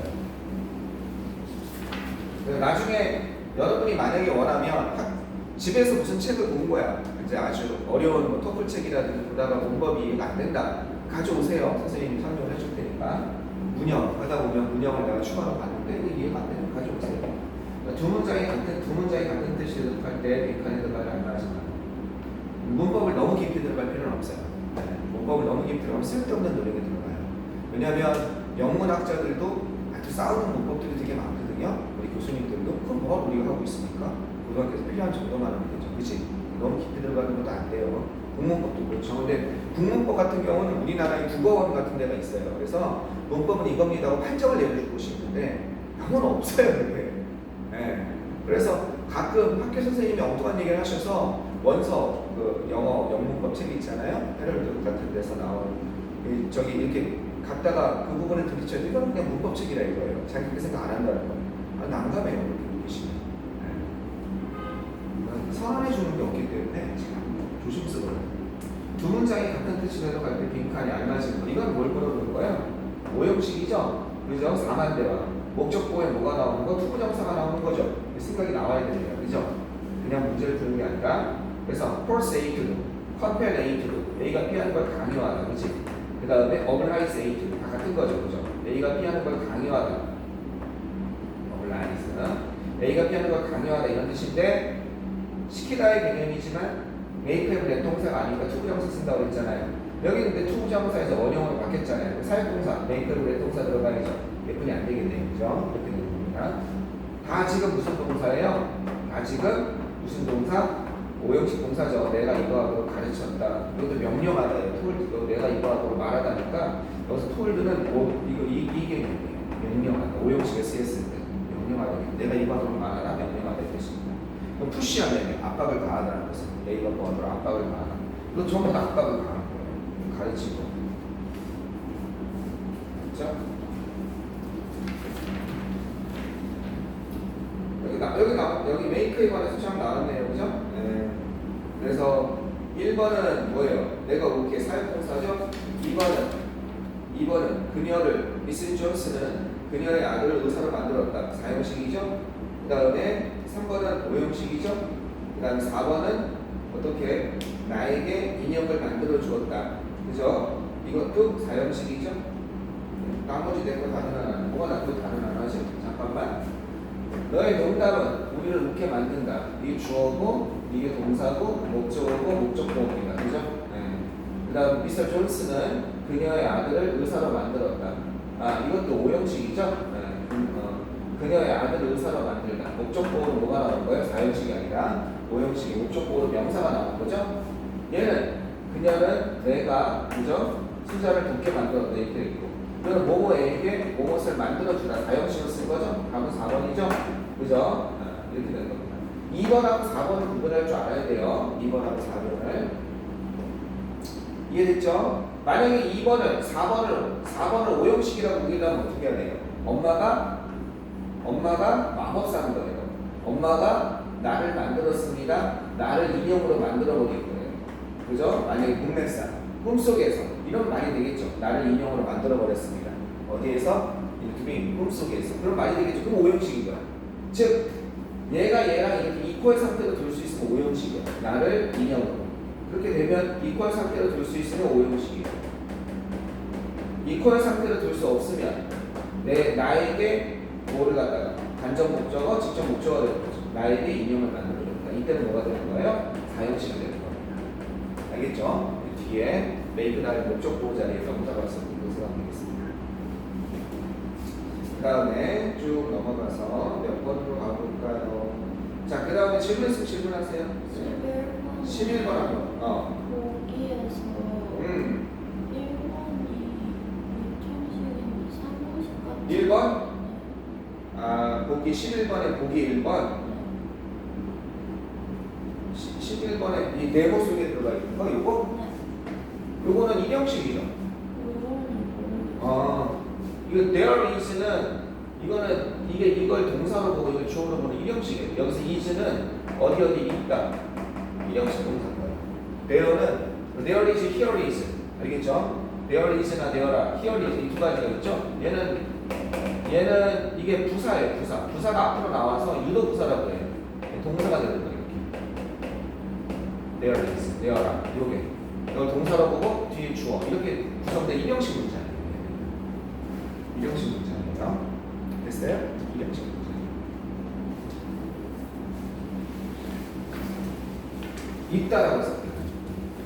그래서 나중에 여러분이 만약에 원하면 집에서 무슨 책을 본 거야. 이제 아주 어려운 뭐 토플 책이라든지 보다가 문법이 이해가 안 된다. 가져오세요. 선생님이 설명을 해줄 테니까. 문형 하다 보면 문형을 내가 추가로 봤는데 이거 이해가 안 되면 가져오세요. 그러니까 두 문장이 같은 뜻이 할 때 빈칸에 들어가지 않나. 문법을 너무 깊이 들어갈 필요는 없어요. 문법을 너무 깊이 들어가면 쓸데없는 노력이 들어가요. 왜냐하면 영문학자들도 아주 싸우는 문법들이 되게 많거든요. 우리 교수님들도 그럼 뭐 우리가 하고 있습니까? 고등학교에서 필요한 정도만 하면 되죠. 그치? 너무 깊이 들어가는 것도 안 돼요. 국문법도 그렇죠. 근데 국문법 같은 경우는 우리나라에 국어원 같은 데가 있어요. 그래서 문법은 이겁니다 하고 판정을 내려줄 곳이 있는데 영어는 없어요. 그게. 네. 그래서 가끔 학교 선생님이 엉뚱한 얘기를 하셔서 원서 그 영어 영문법 책이 있잖아요. 헤럴드 같은 데서 나온 저기 이렇게 갔다가 그 부분을 들이쳐도 이건 그냥 문법 책이라 이거예요. 자기 그렇게 생각 안 한다는 거예요. 난감해요. 그렇게 보시면. 선언해 주는 게 없기 때문에 조심스러워요. 두 문장이 같은 뜻이라도 갈 때 빈칸이 안 맞은 거. 이건 뭘 물어보는 거예요? 오형식이죠? 그죠? 4만대와 목적보에 뭐가 나오는 거? 투부정사가 나오는 거죠. 생각이 나와야 됩니다. 그죠? 그냥 문제를 푸는 게 아니라 그래서 force A to do, compel A to do. A가 B하는 걸 강요하다. 그치? 그 다음에 oblige A to do. 다 같은 거죠. 그죠? A가 B하는 걸 강요하다. oblige. A가 B하는 걸 강요하다 이런 뜻인데 시키다의 개념이지만 메이크업은 내동사가 아니니까 투부정사 쓴다고 그랬잖아요. 여기 근데 투부정사에서 원형으로 바뀌었잖아요. 사역동사, 메이크업은 내동사 들어가야죠. 예쁜이 안 되겠네요. 그죠? 이렇게 되는 겁니다. 다 지금 무슨 동사예요? 다 지금 무슨 동사? 오형식 동사죠. 내가 이거 하도록 가르쳤다. 이것도 명령하다예요. 톨드, 내가 이거 하도록 말하다니까 여기서 톨드는 이게 명령하다. 오형식에 쓰였을 때 명령하다. 내가 이거 하도록 말하라. 명령하다 이 뜻입니다. 그럼 푸시하면 압박을 가하다는 것은 내가 뭐 하도록 압박을 가하다. 이거 전부 다 압박을 가하는 거예요. 가르치고. 그렇죠? 여기 메이크에 관해서 참 나왔네요. 그죠? 네. 그래서 1번은 뭐예요? 내가 이렇게 사역동사죠? 2번은 그녀를 미스 존스는 그녀의 아들을 의사로 만들었다. 4형식이죠? 그 다음에 3번은 5형식이죠? 그 다음에 4번은 어떻게 나에게 인형을 만들어 주었다. 그죠? 이것도 4형식이죠? 나머지 내거 다른 하나, 뭐가 나도 다른 하나죠? 잠깐만. 너의 농담은 우리를 웃게 만든다. 이게 주어고, 이게 동사고, 목적어고, 목적보호입니다. 그죠? 네. 그 다음 미스터 존스는 그녀의 아들을 의사로 만들었다. 아, 이것도 5형식이죠? 네. 그녀의 아들을 의사로 만들다. 목적보호로 뭐가 나온 거예요? 4형식이 아니라 5형식이 목적보호로 명사가 나온 거죠? 얘는 그녀는 내가 그죠? 수자를 돕게 만들었다. 이렇게 돼 있고. 이거는 뭐뭐에게 무엇을 만들어주다. 4형식을 쓴 거죠? 답은 4번이죠? 그죠? 이렇게 되는 겁니다. 2번하고 4번을 구분할 줄 알아야 돼요. 2번하고 4번을. 이해됐죠? 만약에 4번을 5형식이라고 얘기하면 어떻게 해야 돼요? 엄마가 마법사인 거예요. 엄마가 나를 만들었습니다. 나를 인형으로 만들어버릴 거예요. 그죠? 만약에 문맥상. 꿈속에서. 이런 말이 되겠죠. 나를 인형으로 만들어버렸습니다. 어디에서? 이름이 꿈속에서. 그럼 말이 되겠죠. 그럼 5형식인 거야. 즉 얘가 얘랑 이렇게 이퀄 상태로 둘 수 있으면 5형식이야. 나를 인형으로. 그렇게 되면 이퀄 상태로 둘 수 있으면 5형식이야. 이퀄 상태로 둘 수 없으면 나에게 뭐를 갖다가 간접 목적어, 직접 목적어가 되는 거죠. 나에게 인형을 만들어줍니다. 이때는 뭐가 되는 거예요? 4형식이 되는 겁니다. 알겠죠? 뒤에 메이크 다의 목적 보호 자리에 명사가 있어서 이거 생각하겠습니다. 그 다음에 쭉 넘어가서 몇 번으로 가볼까요? 자, 그 다음에 질문하세요. 11번 한번. 거기에서 1번이 2형식인데 3형식 같은 1번? 아, 보기 11번에 보기 1번. 11번에 이 네모 속에 들어가 있는 거 이거? 요거는 1형식이죠. 이거 there is는 이거는 이걸 동사로 보고 이걸 주어로 보는 1형식이에요. 여기서 is는 어디 있다. 1형식 동사인 거예요. there is, here is. 알겠죠? there is나 there are, here is 이 두 가지가 있죠. 얘는 이게 부사예요. 부사가 앞으로 나와서 유도 부사라고 해요. 동사가 되는 거예요. there is, there are. 요게. 이걸 동사로 보고 뒤에 주어 이렇게 구성된 1형식 문장이에요. 1형식 문장이에요. 됐어요? 1형식 문장. 있다라고 썼을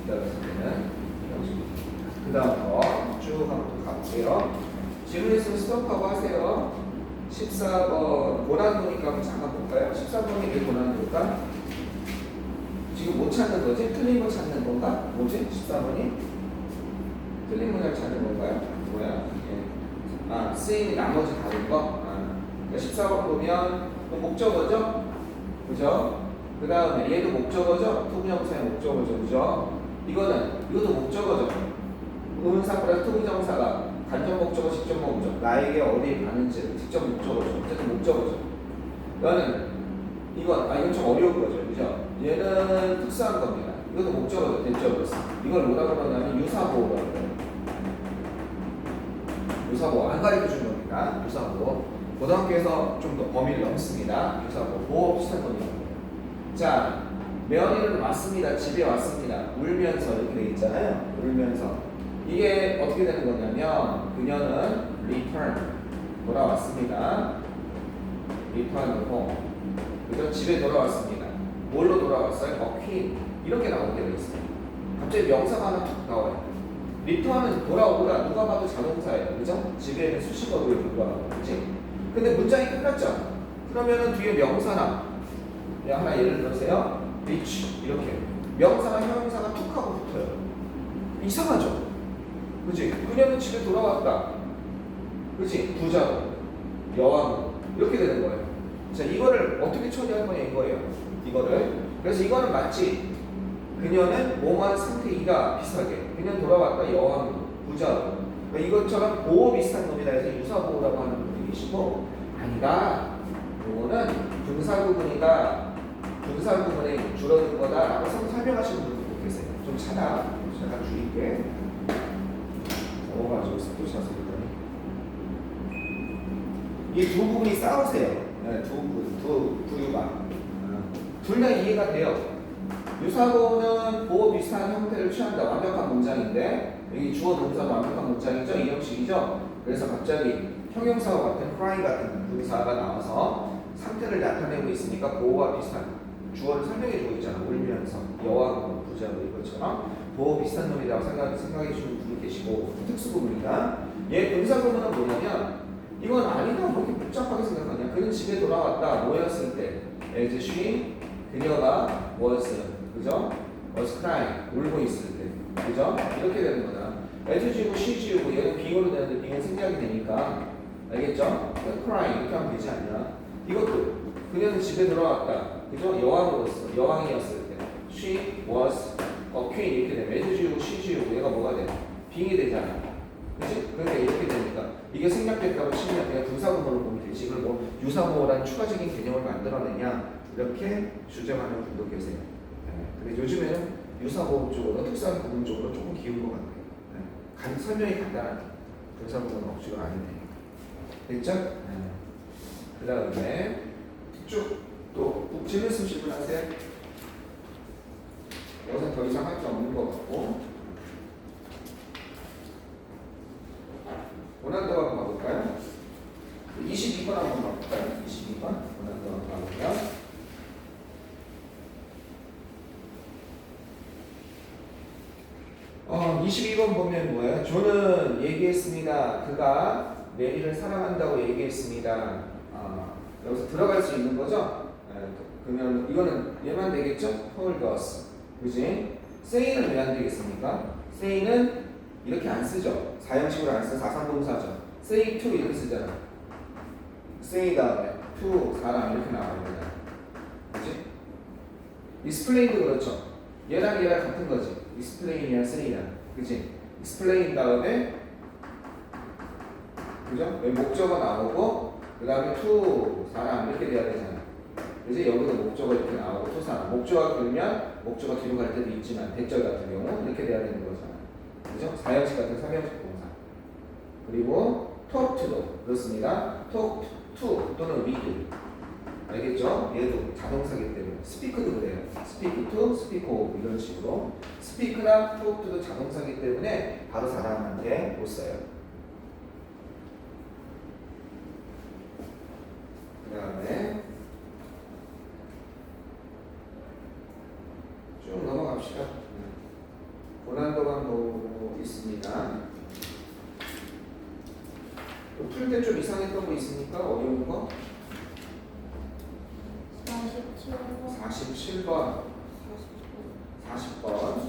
때는 1형식 문장. 그 다음 거 쭉 한번 또 가볼게요. 질문 있으면 스톱하고 하세요. 14번 고난도니까 한번 잠깐 볼까요? 14번이 왜 고난도일까? 지금 못 찾는 거지? 틀린 거 찾는 건가? 뭐지? 14번이? 틀린 문장 찾는 건가요? 뭐야? 예. 아, 쓰임이 나머지 다른 거? 그러니까 14번 보면 목적어죠? 그죠? 그 다음에 얘도 목적어죠? 투부정사의 목적어죠. 그죠? 이것도 목적어죠. 의문사+, 투부정사가 간접 목적어, 직접 목적어. 나에게 어디에 가는지 직접 목적어죠. 어쨌든 목적어죠. 이건 좀 어려운 거죠. 그죠? 얘는 특수한 겁니다. 이것도 목적어죠. 대적어였어. 이걸 뭐라고 그러냐면 유사보호라고 해요. 유사보호. 안 가르쳐 준 겁니다. 유사보호. 고등학교에서 좀 더 범위를 넘습니다. 유사보호. 보호 비슷한 겁니다. 자, 며느리는 왔습니다. 집에 왔습니다. 울면서 이렇게 돼 있잖아요. 울면서. 이게 어떻게 되는 거냐면 그녀는 return. 돌아왔습니다. return home. 그죠? 집에 돌아왔습니다. 뭘로 돌아왔어요? A queen. 이렇게 나오게 되어 있어요. 갑자기 명사가 하나 툭 나와요. 리턴은 돌아오다. 누가 봐도 자동사예요. 그죠? 집에는 수식어로 돌아가고. 그치? 근데 문장이 끝났죠? 그러면은 뒤에 명사나 그냥 하나 예를 들어서요. reach 이렇게 명사나 형용사가 툭 하고 붙어요. 이상하죠? 그치? 그녀는 집에 돌아왔다. 그치? 부자로 여왕으로 이렇게 되는 거예요. 자, 이거를 어떻게 처리할 거냐 이거예요. 이거를. 그래서 이거는 맞지. 그녀는 뭐뭐한 상태이다 비슷하게. 그녀는 돌아왔다 여왕으로 부자로. 그러니까 이것처럼 보호 비슷한 놈이다 해서 유사보호라고 하는 분이 계시고 아니다. 요거는 분사구문이다. 분사구문에 줄어든 거다라고 설명하시는 분도 계세요. 좀 찾아. 잠깐 줄일게. 넘어가지고 또 찾았더니 이 두 부분이 싸우세요. 네, 두 부류가 둘 다 이해가 돼요. 유사보는 보호 비슷한 형태를 취한다. 완벽한 문장인데 여기 주어 동사도 완벽한 문장이죠. 이 형식이죠. 그래서 갑자기 형용사와 같은 cry 같은 분사가 나와서 상태를 나타내고 있으니까 보호와 비슷한 주어를 설명해주고 있잖아. 울면서 여왕으로 부자로 이것처럼 보호 비슷한 놈이라고 생각해 주는 분이 계시고 특수부분이다. 얘 분사구문은 뭐냐면 이건 아니다. 뭐 이렇게 복잡하게 생각하냐. 그는 집에 돌아왔다. 뭐였을 때 as she 그녀가 was 그죠? was crying 울고 있을 때 그죠? 이렇게 되는 거다. as 지우고 she 지우고 얘는 빙으로 되는데 빙은 생략이 되니까 알겠죠? crying 이렇게 하면 되지 않냐. 이것도 그녀는 집에 돌아왔다. 그죠? 여왕으로서 여왕이었을 때 she was a queen 이렇게 되면 as 지우고 she 지우고 얘가 뭐가 돼? 빙이 되잖아. 그치? 그러니까 이렇게 되니까 이게 생략됐다고 치면 그냥 분사구문으로 보면 되지. 이걸 뭐 유사보호라는 추가적인 개념을 만들어내냐 이렇게 주장하는 분도 계세요. 네. 근데 요즘에는 유사보호 쪽으로 특수한 구문 쪽으로 조금 기운 것 같아요. 네. 설명이 간단한 분사구문 억지가 아닌데 됐죠? 네. 그 다음에 쭉 또 질문 질문하세요. 여기서 더 이상 할 게 없는 것 같고 원한도 한번 가볼까요? 22번 한번 가볼까요? 22번 원한도 한번 가볼까요? 22번 보면 뭐예요? 존은 얘기했습니다. 그가 메리를 사랑한다고 얘기했습니다. 여기서 들어갈 수 있는 거죠? 그러면 이거는 얘만 되겠죠? told us. 그지? say는 왜 안 되겠습니까? say는 이렇게 안 쓰죠. 사형식으로 안 쓰는 사상동사죠. say to 이렇게 쓰잖아. say 다음에 to 사람 이렇게 나와요. 그치? explain도 그렇죠. 얘랑 같은 거지. explain이랑 say랑. 그치? explain 다음에 그죠? 여기 목적어 나오고 그 다음에 to 사람 이렇게 돼야 되잖아. 그치? 여기도 목적어 이렇게 나오고 to 사람. 목적어가 길면 목적어 뒤로 갈 때도 있지만 대절 같은 경우 이렇게 돼야 되는 거잖아. 그죠? 사형식 같은 삼형식 동사. 그리고 talk to도 그렇습니다. talk to 또는 with. 알겠죠? 얘도 자동사기 때문에 speak도 그래요. speak to, speak of 이런 식으로 speak나 talk to도 자동사기 때문에 바로 사람한테 못 써요. 그 다음에 쭉 넘어갑시다. 고난도가 보고 있습니다. 풀 때 좀 이상했던 거 있습니까? 어려운 거? 47번 47번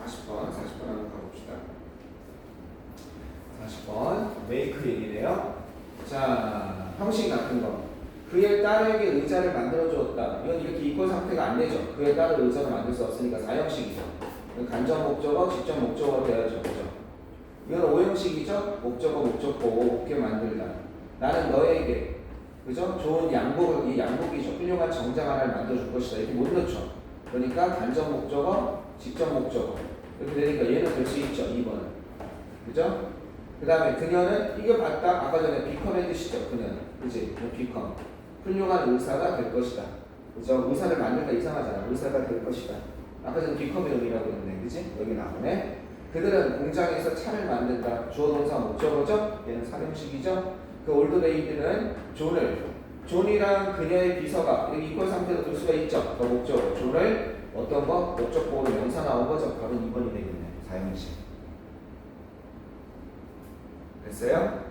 40번 40번 한번 가봅시다. 40번 메이크 얘기네요. 자, 형식 같은 거. 그의 딸에게 의자를 만들어 주었다. 이건 이렇게 이권 상태가 안 되죠. 그의 딸을 의자로 만들 수 없으니까 4형식이죠. 간접 목적어, 직접 목적어로 되어야죠. 그죠? 이건 5형식이죠. 목적어, 목적보, 곱게 만들다. 나는 너에게 그죠? 좋은 양복을, 이 양복이죠. 훌륭한 정장 하나를 만들어줄 것이다. 이렇게 못 넣죠. 그러니까 간접 목적어, 직접 목적어. 이렇게 되니까 얘는 될 수 있죠. 2번은. 그죠? 그 다음에 그녀는 이거 봤다. 아까 전에 become 뜻이죠. 그녀는. 그지? become. 훌륭한 의사가 될 것이다. 그죠? 의사를 만들까 이상하잖아. 의사가 될 것이다. 아까 전에 become의 의미라고 했는데. 그지? 여기 나오네. 그들은 공장에서 차를 만든다. 주어 동사 목적어죠? 얘는 3형식이죠? 그 올드 레이드는 존을 존이랑 그녀의 비서가 이렇게 이퀄 상태로 둘 수가 있죠. 더 목적어. 존을 어떤 거? 목적보호로 명사 나온 거죠. 답은 2번이 되겠네. 사용식. 됐어요?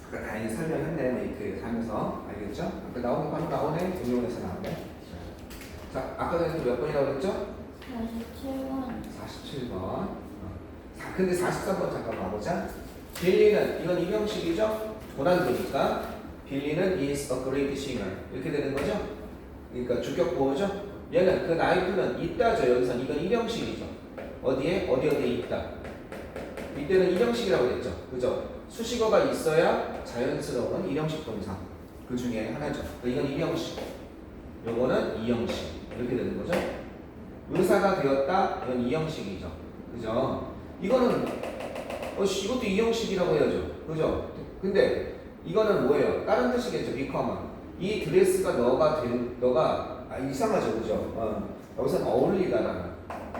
아까 다행히 설명했네. 메이크에서 하면서. 알겠죠? 아까 나오는 거 나오네. 응용에서 나오네. 자, 아까 전에 몇 번이라고 그랬죠? 47번. 47번. 근데 43번 잠깐 가보자. 빌리는 이건 이명식이죠? 고난도니까 빌리는 is a great singer 이렇게 되는 거죠? 그러니까 주격 보호죠? 얘는 그 나이프는 있다죠. 여기선 이건 일형식이죠. 어디에? 어디에 있다. 이때는 일형식이라고 그랬죠. 그죠? 수식어가 있어야 자연스러운 일형식 동사 그 중에 하나죠. 이건 일형식. 요거는 이형식 이렇게 되는 거죠. 의사가 되었다. 이건 이형식이죠. 그죠? 이거는 이것도 이형식이라고 해야죠. 그죠? 근데 이거는 뭐예요? 다른 뜻이겠죠. become은 이 드레스가 너가 이상하죠. 그죠? 여기서는 어울리다라는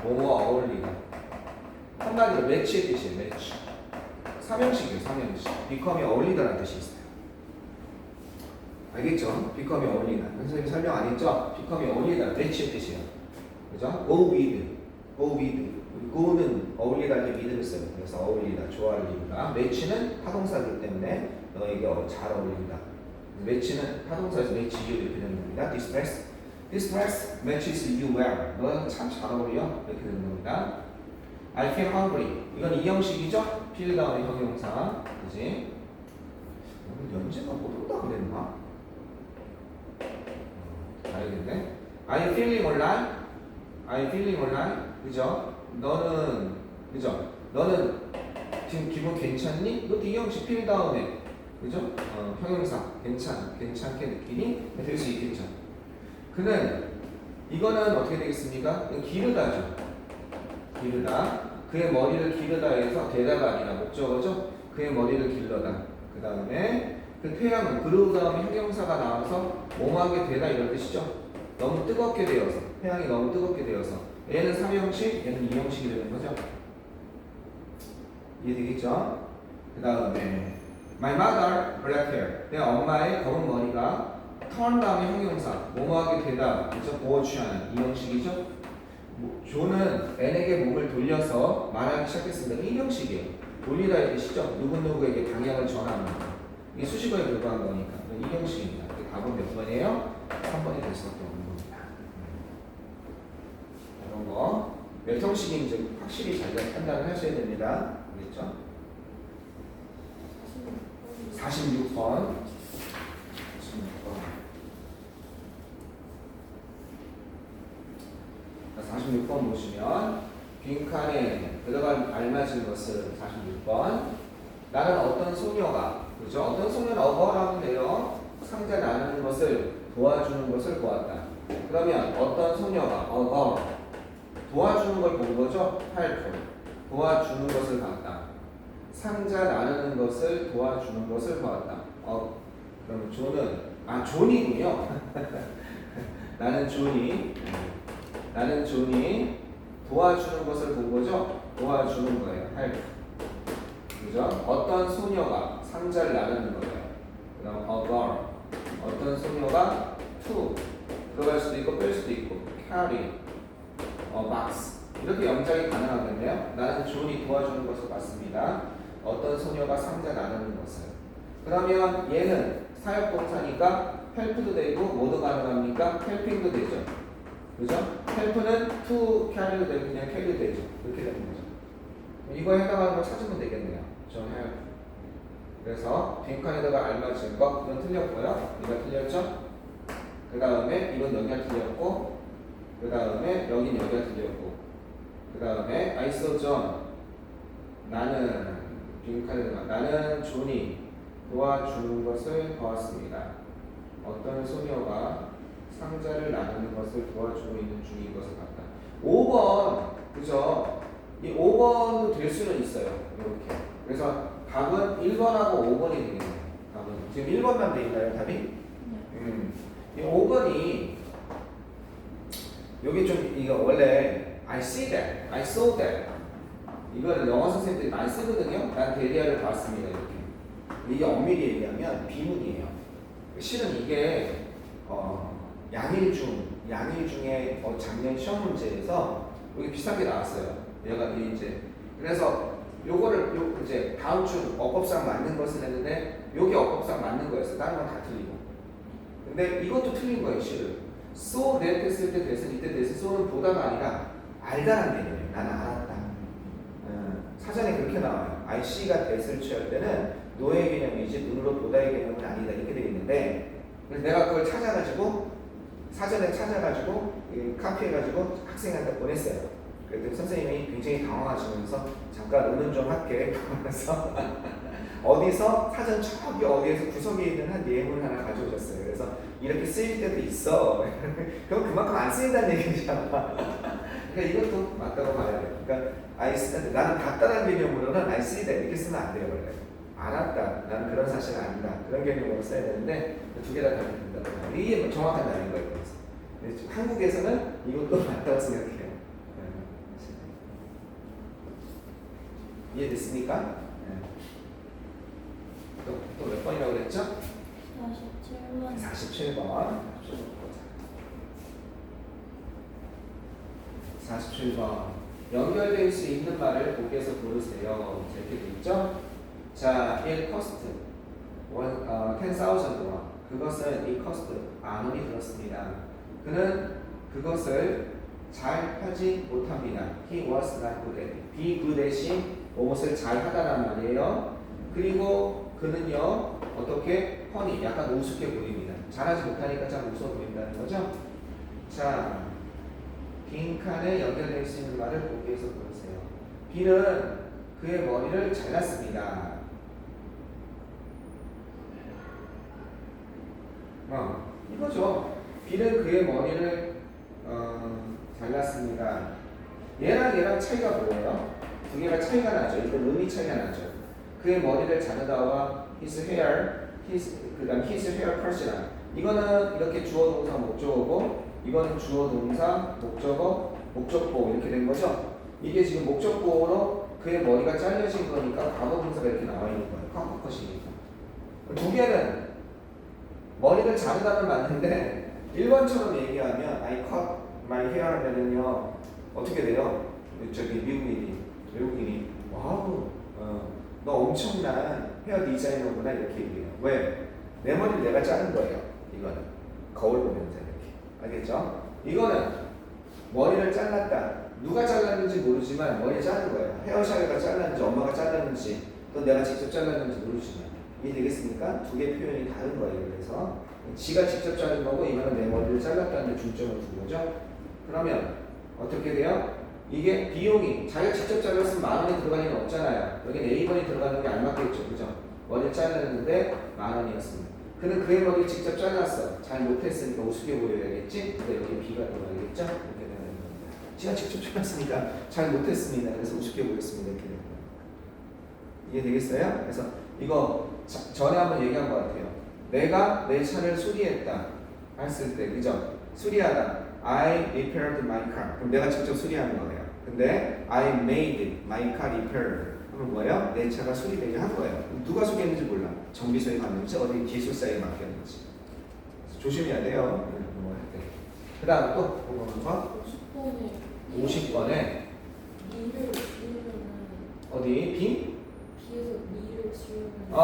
뭐뭐 어울리다 한마디로 매치의 뜻이에요. 매치. 삼형식이에요. 삼형식. become이 어울리다라는 뜻이 있어요. 알겠죠? become이 어울리다. 선생님이 설명 안 했죠? become이 어울리다. 매치의 뜻이에요. 그죠? go with. go with. go는 어울리다 할 때 with를 써요. 그래서 어울리다, 조화를이루다. 매치는 타동사이기 때문에 너에게 잘 어울린다. 매치는 타동사에서 매치 you 이렇게 되는 겁니다. This dress matches you well. 너는 참 잘 어울려. 이렇게 되는 겁니다. I feel hungry. 이건 이형식이죠? feel 다음에 형용사. 그지? 오늘 연재가 못 온다 그랬나? 알겠네. I'm feeling alright. I'm feeling alright. 그죠? 너는 그죠? 너는 지금 기분 괜찮니? 이것도 이형식 feel 다음에 그죠? 형용사 괜찮게 느끼니? 될 수 있겠죠. 그는 이거는 어떻게 되겠습니까? 기르다죠. 기르다. 그의 머리를 기르다 해서 대다가 아니라 목적어죠. 그의 머리를 길러다. 그 다음에 그 태양은 그루 다음에 형용사가 나와서 몽하게 되다 이런 뜻이죠. 너무 뜨겁게 되어서 태양이 너무 뜨겁게 되어서 얘는 3형식 얘는 2형식이 되는 거죠. 이해되겠죠? 그 다음에 My mother black hair. 내 엄마의 검은 머리가 turn 다음에 형용사 뭐뭐하게 되다 그래서 보호 취하는 이 형식이죠. 존은 N에게 몸을 돌려서 말하기 시작했습니다. 1형식이에요. 돌리다의 뜻이죠. 누구누구에게 방향을 전하는 거. 이게 수식어에 불과한 거니까 2형식입니다. 답은 몇 번이에요? 3번이 될 수밖에 없는 겁니다. 이런 거 몇 형식인지 확실히 잘 판단을 하셔야 됩니다. 알겠죠? 46번. 46번 보시면 빈칸에 들어갈 알맞은 것은 46번. 나는 어떤 소녀가 그죠? 어떤 소녀는 어거라고 돼요. 상자 나누는 것을 도와주는 것을 보았다. 그러면 어떤 소녀가 어거 도와주는 걸 본 거죠? help 도와주는 것을 봤다. 상자 나누는 것을 도와주는 것을 보았다. 그럼 존은 존이군요. 나는 존이 도와주는 것을 본 거죠. 도와주는 거예요. help. 그죠? 어떤 소녀가 상자를 나누는 거예요. 그다음 a girl. 어떤 소녀가 to 들어갈 수도 있고 뺄 수도 있고 carry a box. 이렇게 영작이 가능하겠네요. 나는 존이 도와주는 것을 봤습니다. 어떤 소녀가 상자 나누는 것을. 그러면 얘는 사역동사니까 help도 되고 뭐도 가능합니까? helping도 되죠. 그죠? help는 to carry도 되고 그냥 carry도 되죠. 그렇게 되는 거죠. 이거에 해당하는 거 찾으면 되겠네요. John help. 그래서 빈칸에다가 알맞은 거 이건 틀렸고요. 이거 틀렸죠? 그 다음에 이건 여기가 틀렸고 그 다음에 여긴 여기가 틀렸고 그 다음에 I saw John. 나는 빈칸에다가 나는 존이 도와주는 것을 보았습니다. 어떤 소녀가 상자를 나누는 것을 도와주고 있는 중인 것을 봤다. 5번 그죠? 이 5번도 될 수는 있어요. 이렇게. 그래서 답은 1번하고 5번이 되겠네요. 답은 지금 1번만 돼 있나요, 답이? 이 5번이 여기 좀 이거 원래 I see that, I saw that 이거는 영어 선생님들이 많이 쓰거든요. 난 대리아를 봤습니다. 이렇게. 이게 엄밀히 얘기하면 비문이에요. 실은 이게 양일 중에 작년 시험 문제에서 여기 비슷한 게 나왔어요. 얘가 이제 그래서 요거를 이제 다음 주 어법상 맞는 것을 했는데 요게 어법상 맞는 거였어. 다른 건 다 틀리고. 근데 이것도 틀린 거예요, 실은. so that 했을 때 대신 이때 대신 so는 보다가 아니라 알다라는 개념이에요. 나는 알았다. 사전에 그렇게 나와요. I see가 that을 취할 때는 노의 개념이지 눈으로 보다의 개념은 아니다 이렇게 되어 있는데 그래서 내가 그걸 찾아가지고 사전에 찾아가지고 카피해가지고 학생한테 보냈어요. 그랬더니 선생님이 굉장히 당황하시면서 잠깐 의논 좀 할게 그러면서 어디서 사전 저기 어디에서 구석에 있는 한 예문 하나 가져오셨어요. 그래서 이렇게 쓰일 때도 있어. 그럼 그만큼 안 쓰인다는 얘기잖아. 그러니까 이것도 맞다고 봐야 돼요. 그러니까 I 쓰다 나는 봤다는 개념으로는 I 쓰이다 이렇게 쓰면 안 돼요. 원래. 알았다. 나는 그런 사실은 아니다. 그런 개념으로 써야 되는데 두 개 다 다르게 된다고 봐요. 이게 정확한 말인 거예요. 그래서. 한국에서는 이것도 맞다고 생각해요. 이해됐습니까? 또 몇 번이라고 그랬죠? 47번. 47번. 47번. 연결될 수 있는 말을 보기에서 고르세요. 이렇게 돼 있죠? 자, it cost 10,000 won. 그것은 it cost 10,000원이 들었습니다. 그는 그것을 잘 하지 못합니다. He was not good at it. be good at이 무엇을 잘 하다란 말이에요. 그리고 그는요 어떻게 펀이 약간 우습게 보입니다. 잘하지 못하니까 참 우스워 보인다는 거죠. 자, 빈 칸에 연결될 수 있는 말을 보기에서 고르세요. B는 그의 머리를 잘랐습니다. 이거죠. B는 그의 머리를 잘랐습니다. 얘랑 차이가 뭐예요? 두 개가 차이가 나죠. 이건 의미 차이가 나죠. 그의 머리를 자르다와 his hair, 그다음 his hair cut이랑 이거는 이렇게 주어 동사 목적어고 이거는 주어 동사 목적어 목적보 이렇게 된 거죠. 이게 지금 목적보로 그의 머리가 잘려진 거니까 과거 동사가 이렇게 나와 있는 거예요. 컷컷컷이니까. 두 개는 머리를 자르다는 맞는데 1번처럼 얘기하면 I cut my hair 하면은요 어떻게 돼요? 저기 외국인이 와우 너 엄청난 헤어 디자이너구나 이렇게 얘기해요. 왜? 내 머리를 내가 자른 거예요. 이거는 거울 보면서 이렇게 알겠죠? 이거는 머리를 잘랐다. 누가 잘랐는지 모르지만 머리 자른 거예요. 헤어샤이가 잘랐는지 엄마가 잘랐는지 또 내가 직접 잘랐는지 모르지만 이해되겠습니까? 두 개의 표현이 다른 거예요. 그래서 지가 직접 자른 거고 이거는 내 머리를 잘랐다는 데 중점을 둔 거죠. 그러면 어떻게 돼요? 이게 비용이 자기가 직접 잘랐으면 10,000원이 들어갈 일은 없잖아요. 여기 A번이 들어가는 게 알맞겠죠. 그죠? 머리를 잘랐는데 10,000원이었습니다. 그는 그의 머리를 직접 잘랐어. 잘 못했으니까 우습게 보여야겠지? 근데 여기 B가 들어가겠죠? 이렇게 되는 겁니다. 제가 직접 잘랐으니까 잘 못했습니다. 그래서 우습게 보였습니다. 이렇게 되는 거예요. 이해되겠어요? 그래서 이거 전에 한번 얘기한 것 같아요. 내가 내 차를 수리했다 했을 때, 그죠? 수리하다. I repaired my car. 그럼 내가 직접 수리하는 거예요. 근데 I made my car repaired. 그러면 뭐예요? 내 차가 수리되게 한 거예요. 누가 수리했는지 몰라. 정비소에 갔는지 어디 기술사에 맡겼는지. 조심해야 돼요. 뭐 할 때. 그 다음 또 보는 거. 50번에 미를 지우면 어디? 비? 비에서 미를 지우면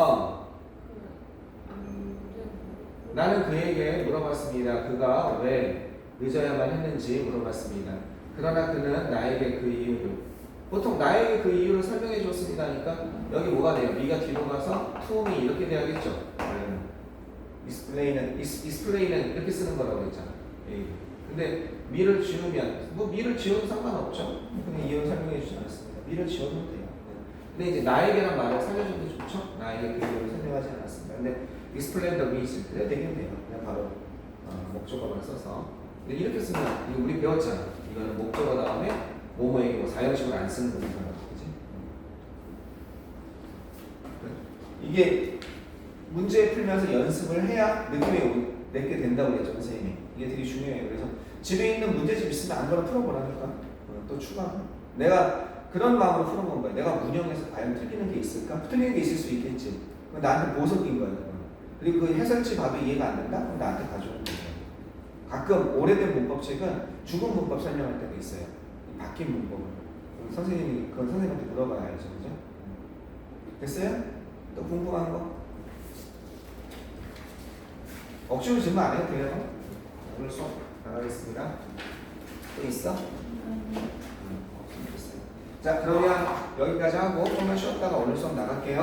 안 되는 나는 그에게 물어봤습니다. 그가 왜 늦어야만 했는지 물어봤습니다. 그러나 그는 나에게 그 이유를 보통 나에게 그 이유를 설명해 줬습니다 하니까 여기 뭐가 돼요? 미가 뒤로 가서 to me 이렇게 돼야겠죠. explain은 이렇게 쓰는 거라고 했잖아. 근데 미를 지우면 뭐 미를 지워도 상관없죠. 근데 이유를 설명해 주지 않았습니다. 미를 지워도 돼요. 근데 이제 나에게란 말을 살려줘도 좋죠. 나에게 그 이유를 설명하지 않았습니다. 근데 explain the reason 그래 되긴 돼요. 그냥 바로 목적어만 써서. 근데 이렇게 쓰면 이거 우리 배웠잖아. 이거는 목적어 다음에 뭐뭐에게 뭐 사형식을 안 쓰는 거잖아. 그지? 이게 문제 풀면서 연습을 해야 느낌이 내게 된다고 그랬죠, 선생님이. 이게 되게 중요해요. 그래서 집에 있는 문제집 있으면 안 걸어 풀어보라니까. 또 추가. 내가 그런 마음으로 풀어본 거야. 내가 문형에서 과연 틀리는 게 있을까? 틀리는 게 있을 수 있겠지. 그건 나한테 보석인 거야. 그건. 그리고 그 해설치 봐도 이해가 안 된다? 그럼 나한테 가져오는 거야. 가끔 오래된 문법책은 죽은 문법 설명할 때가 있어요. 바뀐 문법을. 그럼 선생님이 그건 선생님한테 물어봐야 알죠, 그죠? 됐어요? 또 궁금한 거? 억지로 질문 안 해도 돼요. 오늘 수업 나가겠습니다. 또 있어? 아니. 자, 그러면 여기까지 하고 조금만 쉬었다가 오늘 수업 나갈게요.